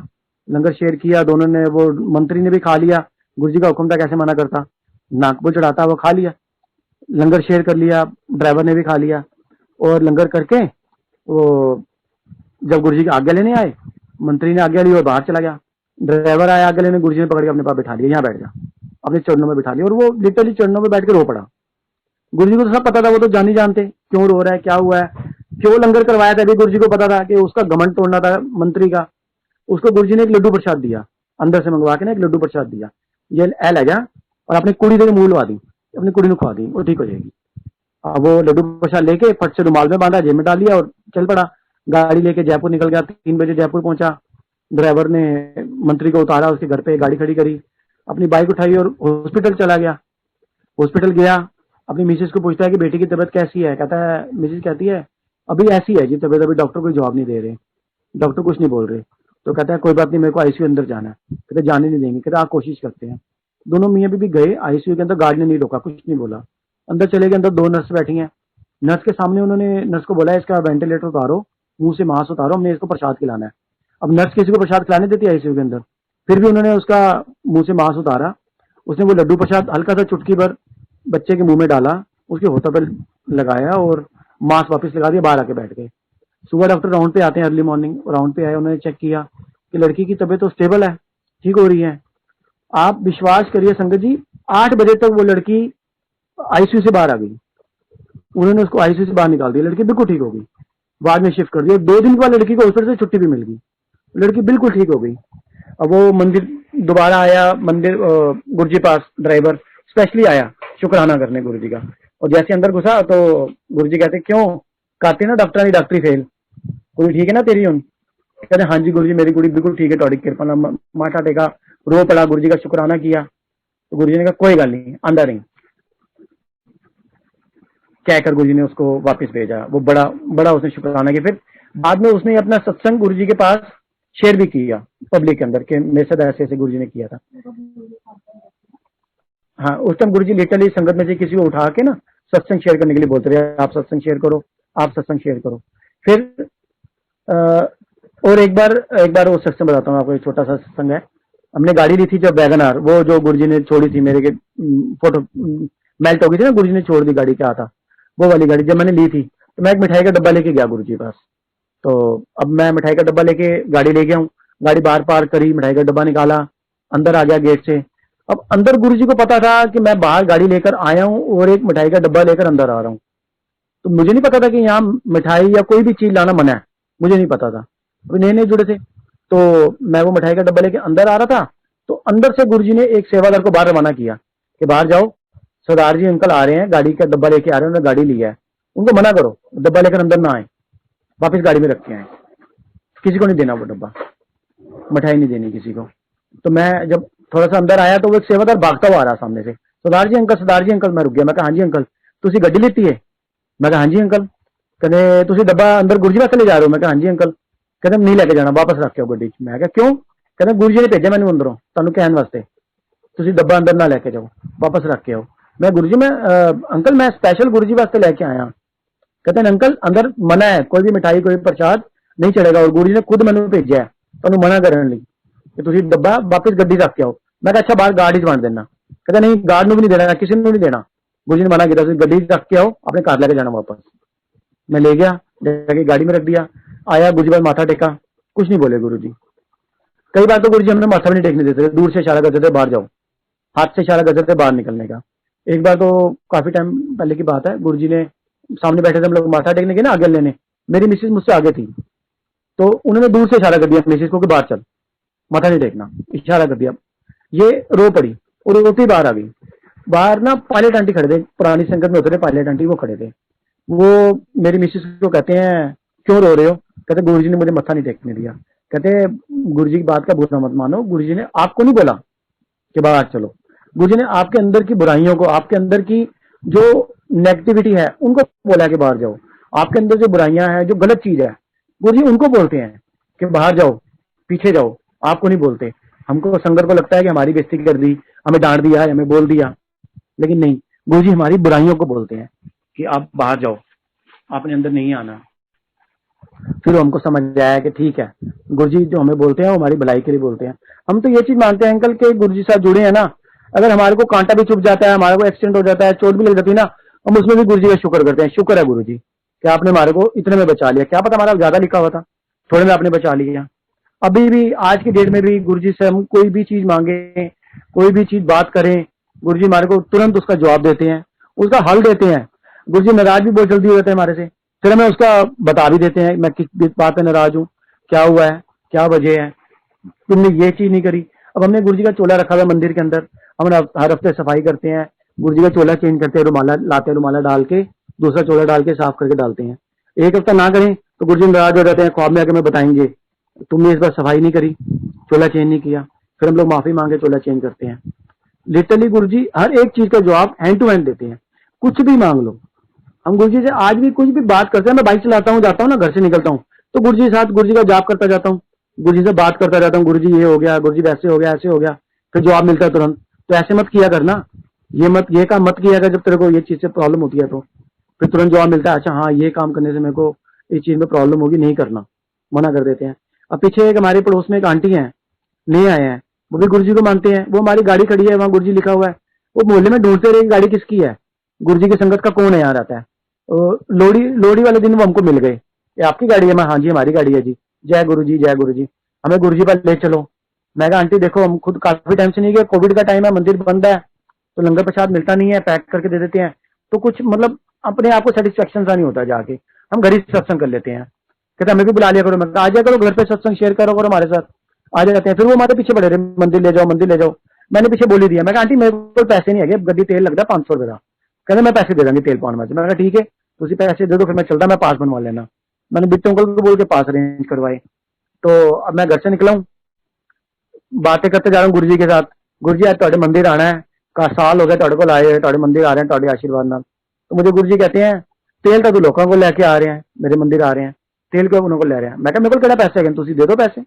लंगर शेयर किया दोनों ने। वो मंत्री ने भी खा लिया, गुरुजी का हुक्म था कैसे मना करता, नाक पर चढ़ाता, वो खा लिया, लंगर शेयर कर लिया, ड्राइवर ने भी खा लिया। और लंगर करके वो जब गुरुजी की आज्ञा लेने आए, मंत्री ने आज्ञा ली और बाहर चला गया। ड्राइवर आया आज्ञा लेने, गुरुजी ने पकड़ के अपने पास बिठा लिया, यहाँ बैठ जा, अपने चरणों में बिठा लिया। और वो लिटरली चरणों में बैठ के रो पड़ा। गुरुजी को तो सब पता था, वो तो जान ही जानते क्यों रो रहा है, क्या हुआ है, क्यों लंगर करवाया था। अभी गुरुजी को पता था कि उसका घमंड तोड़ना था मंत्री का। उसको गुरुजी ने एक लड्डू प्रसाद दिया, अंदर से मंगवा के ना एक लड्डू प्रसाद दिया, ये ले जा और अपनी कुड़ी से मुंह लवा दी, अपनी कुड़ी को खवा दी, वो ठीक हो जाएगी। अब वो लड्डू प्रसाद लेके फट से रुमाल में बांधा, जेब में डाल लिया और चल पड़ा। गाड़ी लेके जयपुर निकल गया। 3 बजे जयपुर पहुंचा। ड्राइवर ने मंत्री को उतारा, उसके घर पे गाड़ी खड़ी करी, अपनी बाइक उठाई और हॉस्पिटल चला गया। हॉस्पिटल गया, अपनी मिसेज को पूछता है कि बेटी की तबीयत कैसी है। कहता है, मिसेज कहती है अभी ऐसी है जी तबीयत, अभी डॉक्टर कोई जवाब नहीं दे रहे, डॉक्टर कुछ नहीं बोल रहे। तो कहता है कोई बात नहीं, मेरे को आईसीयू अंदर जाना है। कहते जाने नहीं देंगे। कहते आप कोशिश करते हैं। दोनों मियाँ बीवी गए आईसीयू के अंदर, गार्ड ने नहीं रोका, कुछ नहीं बोला, अंदर चले गए। अंदर 2 नर्स बैठी हैं। नर्स के सामने उन्होंने नर्स को बोला इसका वेंटिलेटर उतारो, मुंह से मांस उतारो, हमने इसको प्रसाद खिलाना है। अब नर्स किसी को प्रसाद खिलाने देती है आईसीयू के अंदर, फिर भी उन्होंने उसका मुंह से मांस उतारा, उसने वो लड्डू प्रसाद हल्का सा चुटकी भर बच्चे के मुंह में डाला, उसके होठों पर लगाया और मांस वापस लगा दिया, बाहर आके बैठ गए। सुबह डॉक्टर राउंड पे आते हैं, अर्ली मॉर्निंग राउंड पे आए, उन्होंने चेक किया कि लड़की की तबीयत तो स्टेबल है, ठीक हो रही है। आप विश्वास करिए संगत जी, 8 बजे तक वो लड़की आईसीयू से बाहर आ गई, उन्होंने उसको आईसीयू से बाहर निकाल दिया, लड़की बिल्कुल ठीक हो गई, बाद में शिफ्ट कर दिया। 2 दिन के बाद लड़की को हॉस्पिटल से छुट्टी भी मिल गई, लड़की बिल्कुल ठीक हो गई। अब वो मंदिर दोबारा आया, मंदिर गुरुजी पास ड्राइवर स्पेशली आया शुक्राना करने गुरुजी का, और जैसे अंदर घुसा तो गुरुजी कहते क्यों, कहते ना डॉक्टर ने डॉक्टरी फेल, कुड़ी ठीक है ना तेरी? उन कहते हाँ जी गुरुजी मेरी कुड़ी बिल्कुल ठीक है, थोड़ी कृपा नाल माथा टेका, रो पड़ा, गुरुजी का शुक्राना किया। तो गुरुजी ने कहा कोई गल नहीं, आंदा रही, कहकर गुरुजी ने उसको वापस भेजा। वो बड़ा बड़ा उसने शुक्राना किया। फिर बाद में उसने अपना सत्संग गुरुजी के पास शेयर भी किया पब्लिक के अंदर, कि मेरे साथ ऐसे ऐसे गुरुजी ने किया था। हाँ, उस टाइम गुरुजी लिटरली संगत में से किसी को उठा के ना सत्संग शेयर करने के लिए बोलते रहे, आप सत्संग शेयर करो, आप सत्संग शेयर करो। फिर और एक बार वो सत्संग बताता हूँ आपको, एक छोटा सा सत्संग है। हमने गाड़ी ली थी जब वैगन आर, वो जो गुरुजी ने छोड़ी थी मेरे के फोटो मेल्ट हो गई थी ना, गुरुजी ने छोड़ दी गाड़ी, क्या था वो वाली गाड़ी, जब मैंने ली थी तो मैं एक मिठाई का डब्बा लेके गया गुरुजी के पास। तो अब मैं मिठाई का डब्बा लेके गाड़ी ले गया हूँ, गाड़ी बाहर पार्क करी, मिठाई का डब्बा निकाला, अंदर आ गया गेट से। अब अंदर गुरुजी को पता था कि मैं बाहर गाड़ी लेकर आया हूँ और एक मिठाई का डब्बा लेकर अंदर आ रहा हूँ, तो मुझे नहीं पता था कि यहाँ मिठाई या कोई भी चीज लाना मना है, मुझे नहीं पता था, अभी नए नए जुड़े थे। तो मैं वो मिठाई का डब्बा लेके अंदर आ रहा था, तो अंदर से गुरुजी ने एक सेवादार को बाहर रवाना किया कि बाहर जाओ, सरदार जी अंकल आ रहे हैं, गाड़ी का डब्बा लेके आ रहे हैं, उन्होंने गाड़ी लिया है, उनको मना करो डब्बा लेकर अंदर ना आए, वापस गाड़ी में रख के आए, किसी को नहीं देना वो डब्बा, मिठाई नहीं देनी किसी को। तो मैं जब थोड़ा सा अंदर आया तो वो एक सेवादार भागता हुआ आ रहा सामने से, सरदार जी अंकल, सरदार जी अंकल। मैं रुक गया, मैं कहा हाँ जी अंकल, तुसी गड्डी लेती है? मैं कहा हाँ जी अंकल। कहते तुसी डब्बा अंदर गुरुजी वास्ते ले जा रहे हो? मैं कहा हाँ जी अंकल। कहते नहीं लेके जाना, वापस रख के आओ गड्डी। मैं कहा क्यों? कहते गुरुजी ने भेजा मैंने अंदरों तुहानू कहने वास्ते, तुसी डब्बा अंदर ना लेके जाओ, वापस रख के आओ। मैं गुरुजी मैं अंकल मैं स्पेशल गुरुजी वास्ते लेके आया। कहते हैं अंकल अंदर मना है, कोई भी मिठाई कोई प्रसाद नहीं चलेगा, और गुरुजी ने खुद मैंने भेजा है तुहानू मना करने लई कि तुसी डब्बा वापस गड्डी रख के आओ। मैं कहा अच्छा बाहर गार्ड ही वंड देना। कहते नहीं गार्ड नू भी नहीं देना, किसी ने नहीं देना, गुरुजी ने मना किया, तुसी गड्डी रख के आओ, अपने घर लेके जाना वापस। मैं ले गया, जाके गाड़ी में रख दिया, आया गुरुजी पर माथा टेका, कुछ नहीं बोले गुरुजी। कई बार तो गुरुजी हमें माथा भी नहीं टेकने देते थे, दूर से इशारा करते थे बाहर जाओ, हाथ से इशारा करते थे बाहर निकलने का। एक बार तो काफी टाइम पहले की बात है, गुरुजी ने सामने बैठे थे हम लोग माथा टेकने के ना आगे लेने, मेरी मिसेज मुझसे आगे थी, तो उन्होंने दूर से इशारा कर दिया मिसेज को कि बाहर चल, माथा नहीं टेकना, इशारा कर दिया। ये रो पड़ी और रोती बाहर आ गई। बाहर ना पायलट आंटी खड़े थे, पुरानी संगत में होते थे पायलट आंटी, वो खड़े थे। वो मेरी मिसेज को कहते हैं क्यों रो रहे हो? कहते गुरुजी ने मुझे मत्था नहीं टेकने दिया। कहते गुरुजी की बात का बुरा मत मानो, गुरुजी ने आपको नहीं बोला कि बाहर चलो, गुरुजी ने आपके अंदर की बुराइयों को, आपके अंदर की जो नेगेटिविटी है उनको बोला कि बाहर जाओ। आपके अंदर जो बुराइयां हैं, जो गलत चीज है, गुरुजी उनको बोलते हैं कि बाहर जाओ, पीछे जाओ, आपको नहीं बोलते। हमको संगत को लगता है कि हमारी बेइज्जती कर दी, हमें डांट दिया, हमें बोल दिया, लेकिन नहीं, गुरुजी हमारी बुराइयों को बोलते हैं कि आप बाहर जाओ, आपने अंदर नहीं आना। फिर हमको समझ आया कि ठीक है, गुरुजी जो हमें बोलते हैं वो हमारी भलाई के लिए बोलते हैं। हम तो ये चीज मानते हैं अंकल के गुरुजी साथ जुड़े हैं ना, अगर हमारे को कांटा भी चुभ जाता है, हमारे को एक्सीडेंट हो जाता है, चोट भी लग जाती है ना, हम उसमें भी गुरुजी का शुक्र करते हैं, शुक्र है गुरुजी कि आपने हमारे को इतने में बचा लिया, क्या पता हमारा ज्यादा लिखा हुआ था, थोड़े में आपने बचा लिया। अभी भी आज की डेट में भी गुरुजी से हम कोई भी चीज मांगे, कोई भी चीज बात करें, गुरुजी हमारे को तुरंत उसका जवाब देते हैं, उसका हल देते हैं। गुरुजी नाराज भी बहुत जल्दी हो जाते हैं हमारे से, फिर हमें उसका बता भी देते हैं मैं किस बात पे नाराज हूँ, क्या हुआ है, क्या वजह है, तुमने ये चीज नहीं करी। अब हमने गुरुजी का चोला रखा हुआ मंदिर के अंदर, हम हर हफ्ते सफाई करते हैं, गुरुजी का चोला चेंज करते हैं, रुमाला लाते हैं, रुमाला डाल के दूसरा चोला डाल के साफ करके डालते हैं। एक हफ्ता ना करें तो गुरुजी नाराज हो जाते हैं, ख्वाब में आके हमें बताएंगे तुमने इस बार सफाई नहीं करी, चोला चेंज नहीं किया। फिर हम लोग माफी मांगे, चोला चेंज करते हैं। लिटरली गुरुजी हर एक चीज का जवाब हैंड टू हैंड देते हैं, कुछ भी मांग लो। हम गुरुजी से आज भी कुछ भी बात करते हैं, मैं बाइक चलाता हूँ, जाता हूँ ना, घर से निकलता हूँ तो गुरुजी के साथ गुरुजी का जाप करता जाता हूँ, गुरुजी से बात करता जाता हूँ, गुरुजी ये हो गया, गुरुजी वैसे हो गया, ऐसे हो गया, फिर जवाब मिलता है तुरंत। तो ऐसे मत किया करना, ये काम मत किया कर, जब तेरे को ये चीज से प्रॉब्लम होती है तो फिर तुरंत जवाब मिलता है, अच्छा हाँ ये काम करने से मेरे को इस चीज में प्रॉब्लम होगी, नहीं करना, मना कर देते हैं। अब पीछे एक हमारे पड़ोस में एक आंटी है, नए आए हैं, वो भी गुरु जी को मानते हैं। वो हमारी गाड़ी खड़ी है, वहाँ गुरु जी लिखा हुआ है, वो मोहल्ले में ढूंढते रहे गाड़ी किसकी है, गुरु जी की संगत का कौन है यहाँ रहता है। लोहड़ी लोहड़ी वाले दिन वो हमको मिल गए, ये आपकी गाड़ी है? मैं हाँ जी हमारी गाड़ी है जी। जय गुरु जी, जय गुरु जी, हमें गुरु जी पर ले चलो। मैं कहा आंटी देखो हम खुद काफी टाइम से नहीं गए, कोविड का टाइम है, मंदिर बंद है, तो लंगर प्रसाद मिलता नहीं है, पैक करके दे देते हैं, तो कुछ मतलब अपने आप को सेटिस्फेक्शन सा नहीं होता, जाके हम घर ही सत्संग कर लेते हैं। कहते हमें भी बुला लिया करो। मैं आ जाया करो घर पे, सत्संग शेयर करो करो हमारे साथ। आ जाते हैं, फिर वो हमारे पीछे पड़े रहे, मंदिर ले जाओ मंदिर ले जाओ। मैंने पीछे बोली दिया, मैं कहा आंटी मेरे को पैसे नहीं है, गड्डी तेल लगता है 500 रुपए का। कहते मैं पैसे दे दूंगी तेल पाउंड में से। मैंने कहा ठीक है तुम पैसे दे दो, फिर मैं चलता, मैं पास बनवा लेना। मैंने बिट्टू अंकल को बोल के पास अरेंज करवाए। तो अब मैं घर से निकला हूँ, बातें करते जा रहा हूँ गुरु जी के साथ। गुरु जी आज ਤੁਹਾਡੇ मंदिर आना है, का साल हो गया ਤੁਹਾਡੇ ਕੋਲ आए, ਤੁਹਾਡੇ मंदिर आ रहे हैं ਤੁਹਾਡੇ आशीर्वाद नाल। तो मुझे गुरु जी कहते हैं तेल तो तू लोगों को लेके आ रहे हैं, मेरे मंदिर आ रहे हैं, तेल क्यों उन्होंने ले रहे हैं? मैं कहा मेरे को केड़ा पैसे है, तुम दे दो पैसे।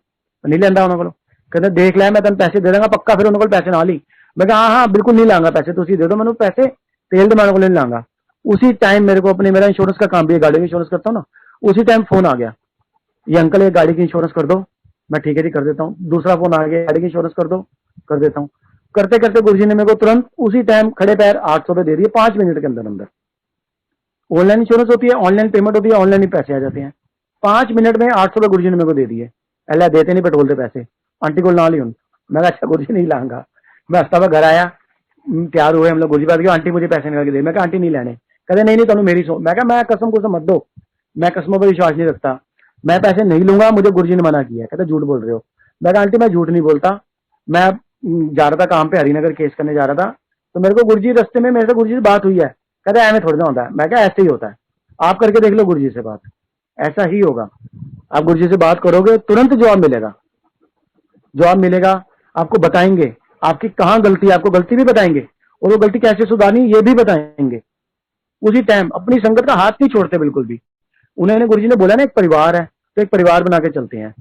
नहीं लेंदा उन्होंने को। कहते देख लिया मैं तेन पैसे दे दूंगा पक्का, फिर उन्होंने पैसे ना ली। मैं कहा हाँ बिल्कुल नहीं लाऊंगा पैसे, तुम दे दो मैंने पैसे, तेल तो मैं नहीं लाऊंगा। उसी टाइम मेरे को अपने, मेरा इंश्योरेंस का काम भी है, गाड़ी का इंश्योरेंस करता हूँ ना, उसी टाइम फोन आ गया, ये अंकल एक गाड़ी की इंश्योरेंस कर दो। मैं ठीक है जी कर देता हूँ। दूसरा फोन आ गया, गाड़ी की इंश्योरेंस कर दो, कर देता हूँ। करते करते गुरु जी ने मेरे को तुरंत उसी टाइम खड़े पैर 800 रुपए दे दिए 5 मिनट के अंदर अंदर। ऑनलाइन इंश्योरेंस होती है, ऑनलाइन पेमेंट होती है, ऑनलाइन ही पैसे आ जाते हैं। 5 मिनट में 800 रुपए गुरु जी ने मेरे को दे दिए। अल्लाह देते नहीं पेट्रोल के पैसे, आंटी को ना ली हूँ। मैं कहा अच्छा गुरु जी नहीं लाऊंगा। मैं हफ्ता भर घर आया, तैयार हुए हम लोग, गुरु जी बात किया, आंटी मुझे पैसे निकाल के दे। मैं कहा आंटी नहीं लेने। कहते नहीं नहीं तुम मेरी सो। मैं कहा मैं कसम को मत दो, मैं कसमों पर विश्वास नहीं रखता, मैं पैसे नहीं लूंगा, मुझे गुरु जी ने मना किया है। कहते झूठ बोल रहे हो। मैं कहा आंटी मैं झूठ नहीं बोलता, मैं जा रहा था काम पे, हरिनगर केस करने जा रहा था, तो मेरे को गुरु जी रास्ते में मेरे से गुरु जी से बात हुई है। कहते ऐਵੇਂ थोड़ी ना होता है। मैं कहा ऐसे ही होता है, आप करके देख लो गुरु जी से बात, ऐसा ही होगा। आप गुरु जी से बात करोगे तुरंत जवाब मिलेगा, जवाब मिलेगा, आपको बताएंगे आपकी कहाँ गलती है, आपको गलती भी बताएंगे और वो गलती कैसे सुधारनी ये भी बताएंगे उसी टाइम। अपनी संगत का हाथ नहीं छोड़ते बिल्कुल भी। उन्होंने गुरु जी ने बोला ना एक परिवार है, तो एक परिवार बना के चलते हैं।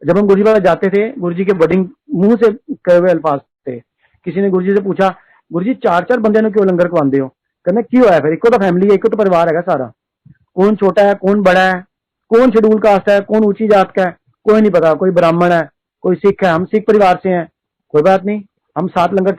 जब हम गुरु जी पास जाते थे, गुरु जी के वर्डिंग मुंह से कहे हुए अल्फाज थे। किसी ने गुरु जी से पूछा गुरु जी 4-4 बंदे ने क्यों लंगर खवाते हो? कहने क्यों है, फिर एक तो फैमिली है, एक तो परिवार है सारा, कौन छोटा है कौन बड़ा है, कौन शेड्यूल कास्ट है कौन ऊंची जात का है, कोई नहीं पता, कोई ब्राह्मण है कोई सिख है, हम सिख परिवार से हैं, कोई बात नहीं, हम 7 लंगर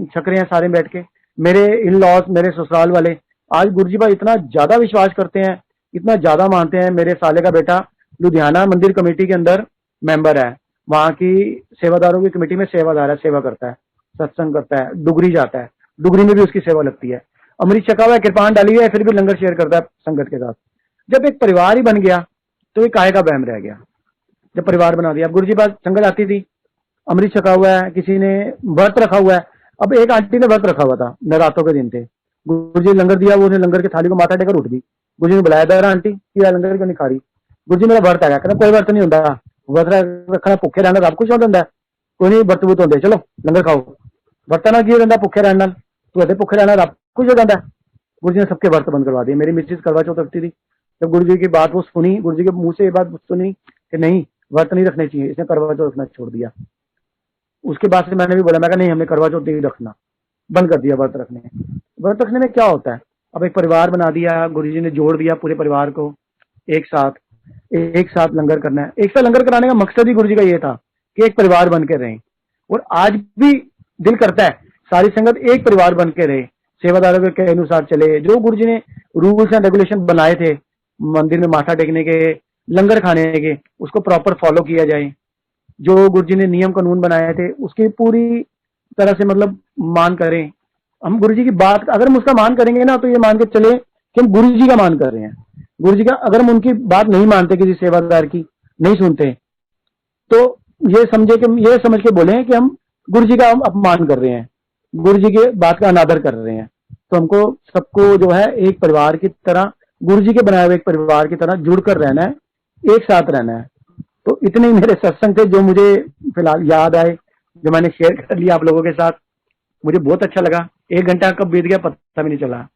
छक रहे हैं सारे बैठ के। मेरे इन लॉज, मेरे ससुराल वाले आज गुरु जी पर इतना ज्यादा विश्वास करते हैं, इतना ज्यादा मानते हैं। मेरे साले का बेटा लुधियाना मंदिर कमेटी के अंदर मेंबर है, वहां की सेवादारों की कमेटी में सेवादार है, सेवा करता है, सत्संग करता है, डुगरी जाता है, डुगरी में भी उसकी सेवा लगती है। अमृत छका हुआ है, कृपान डाली हुई है, फिर भी लंगर शेयर करता है संगत के साथ। जब एक परिवार ही बन गया तो ये काहे का बहम रह गया। जब परिवार बना दिया, अब गुरु जी पास संगत आती थी, अमृत छका हुआ है, किसी ने व्रत रखा हुआ है। अब एक आंटी ने व्रत रखा हुआ था, नवरात्रों के दिन थे, गुरु जी लंगर दिया, वो लंगर की थाली को माथा टेकर उठ गई। गुरु जी ने बुलाया था आंटी कि लंगर क्यों नहीं खा रही? गुरु जी मेरा व्रत है। कहना कोई व्रत नहीं होता, व्रत रखना भुखे रहना सब कुछ होता है, कोई नहीं व्रत वुत होते, चलो लंगर खाओ। वर्तना की होता भुखे रहने नाल, तू अदे भुखे रहना सब कुछ हो जाता है। गुरु जी ने सबके व्रत बंद करवा दिए। मेरी मिसेज करवा चौथ रखती थी, जब गुरु जी की बात वो सुनी, गुरु जी के मुंह से ये बात सुनी कि नहीं व्रत नहीं रखने चाहिए, इसने करवा चौथ रखना छोड़ दिया। उसके बाद से मैंने भी बोला, मैं कहा नहीं हमने करवा चौथ नहीं रखना, बंद कर दिया व्रत रखने। व्रत रखने में क्या होता है, अब एक परिवार बना दिया, गुरु जी ने जोड़ दिया पूरे परिवार को एक साथ लंगर करना है। एक साथ लंगर कराने का मकसद ही गुरु जी का ये था कि एक परिवार बन के रहें। और आज भी दिल करता है सारी संगत एक परिवार बन के रहे, सेवादारों के अनुसार चले। जो गुरु जी ने रूल्स एंड रेगुलेशन बनाए थे मंदिर में माथा टेकने के, लंगर खाने के, उसको प्रॉपर फॉलो किया जाए। जो गुरु जी ने नियम कानून बनाए थे उसकी पूरी तरह से मतलब मान करें। हम गुरु जी की बात अगर हम उसका मान करेंगे ना, तो ये मान के चले कि हम गुरु जी का मान कर रहे हैं। गुरु जी का अगर हम उनकी बात नहीं मानते, किसी सेवादार की नहीं सुनते, तो ये समझ के बोले कि हम गुरु जी का अपमान कर रहे हैं, गुरु जी के बात का अनादर कर रहे हैं। तो हमको सबको जो है एक परिवार की तरह, गुरु जी के बनाए हुए एक परिवार की तरह जुड़कर रहना है, एक साथ रहना है। तो इतने ही मेरे सत्संग थे जो मुझे फिलहाल याद आए, जो मैंने शेयर कर लिया आप लोगों के साथ। मुझे बहुत अच्छा लगा, 1 घंटा कब बीत गया पता भी नहीं चला।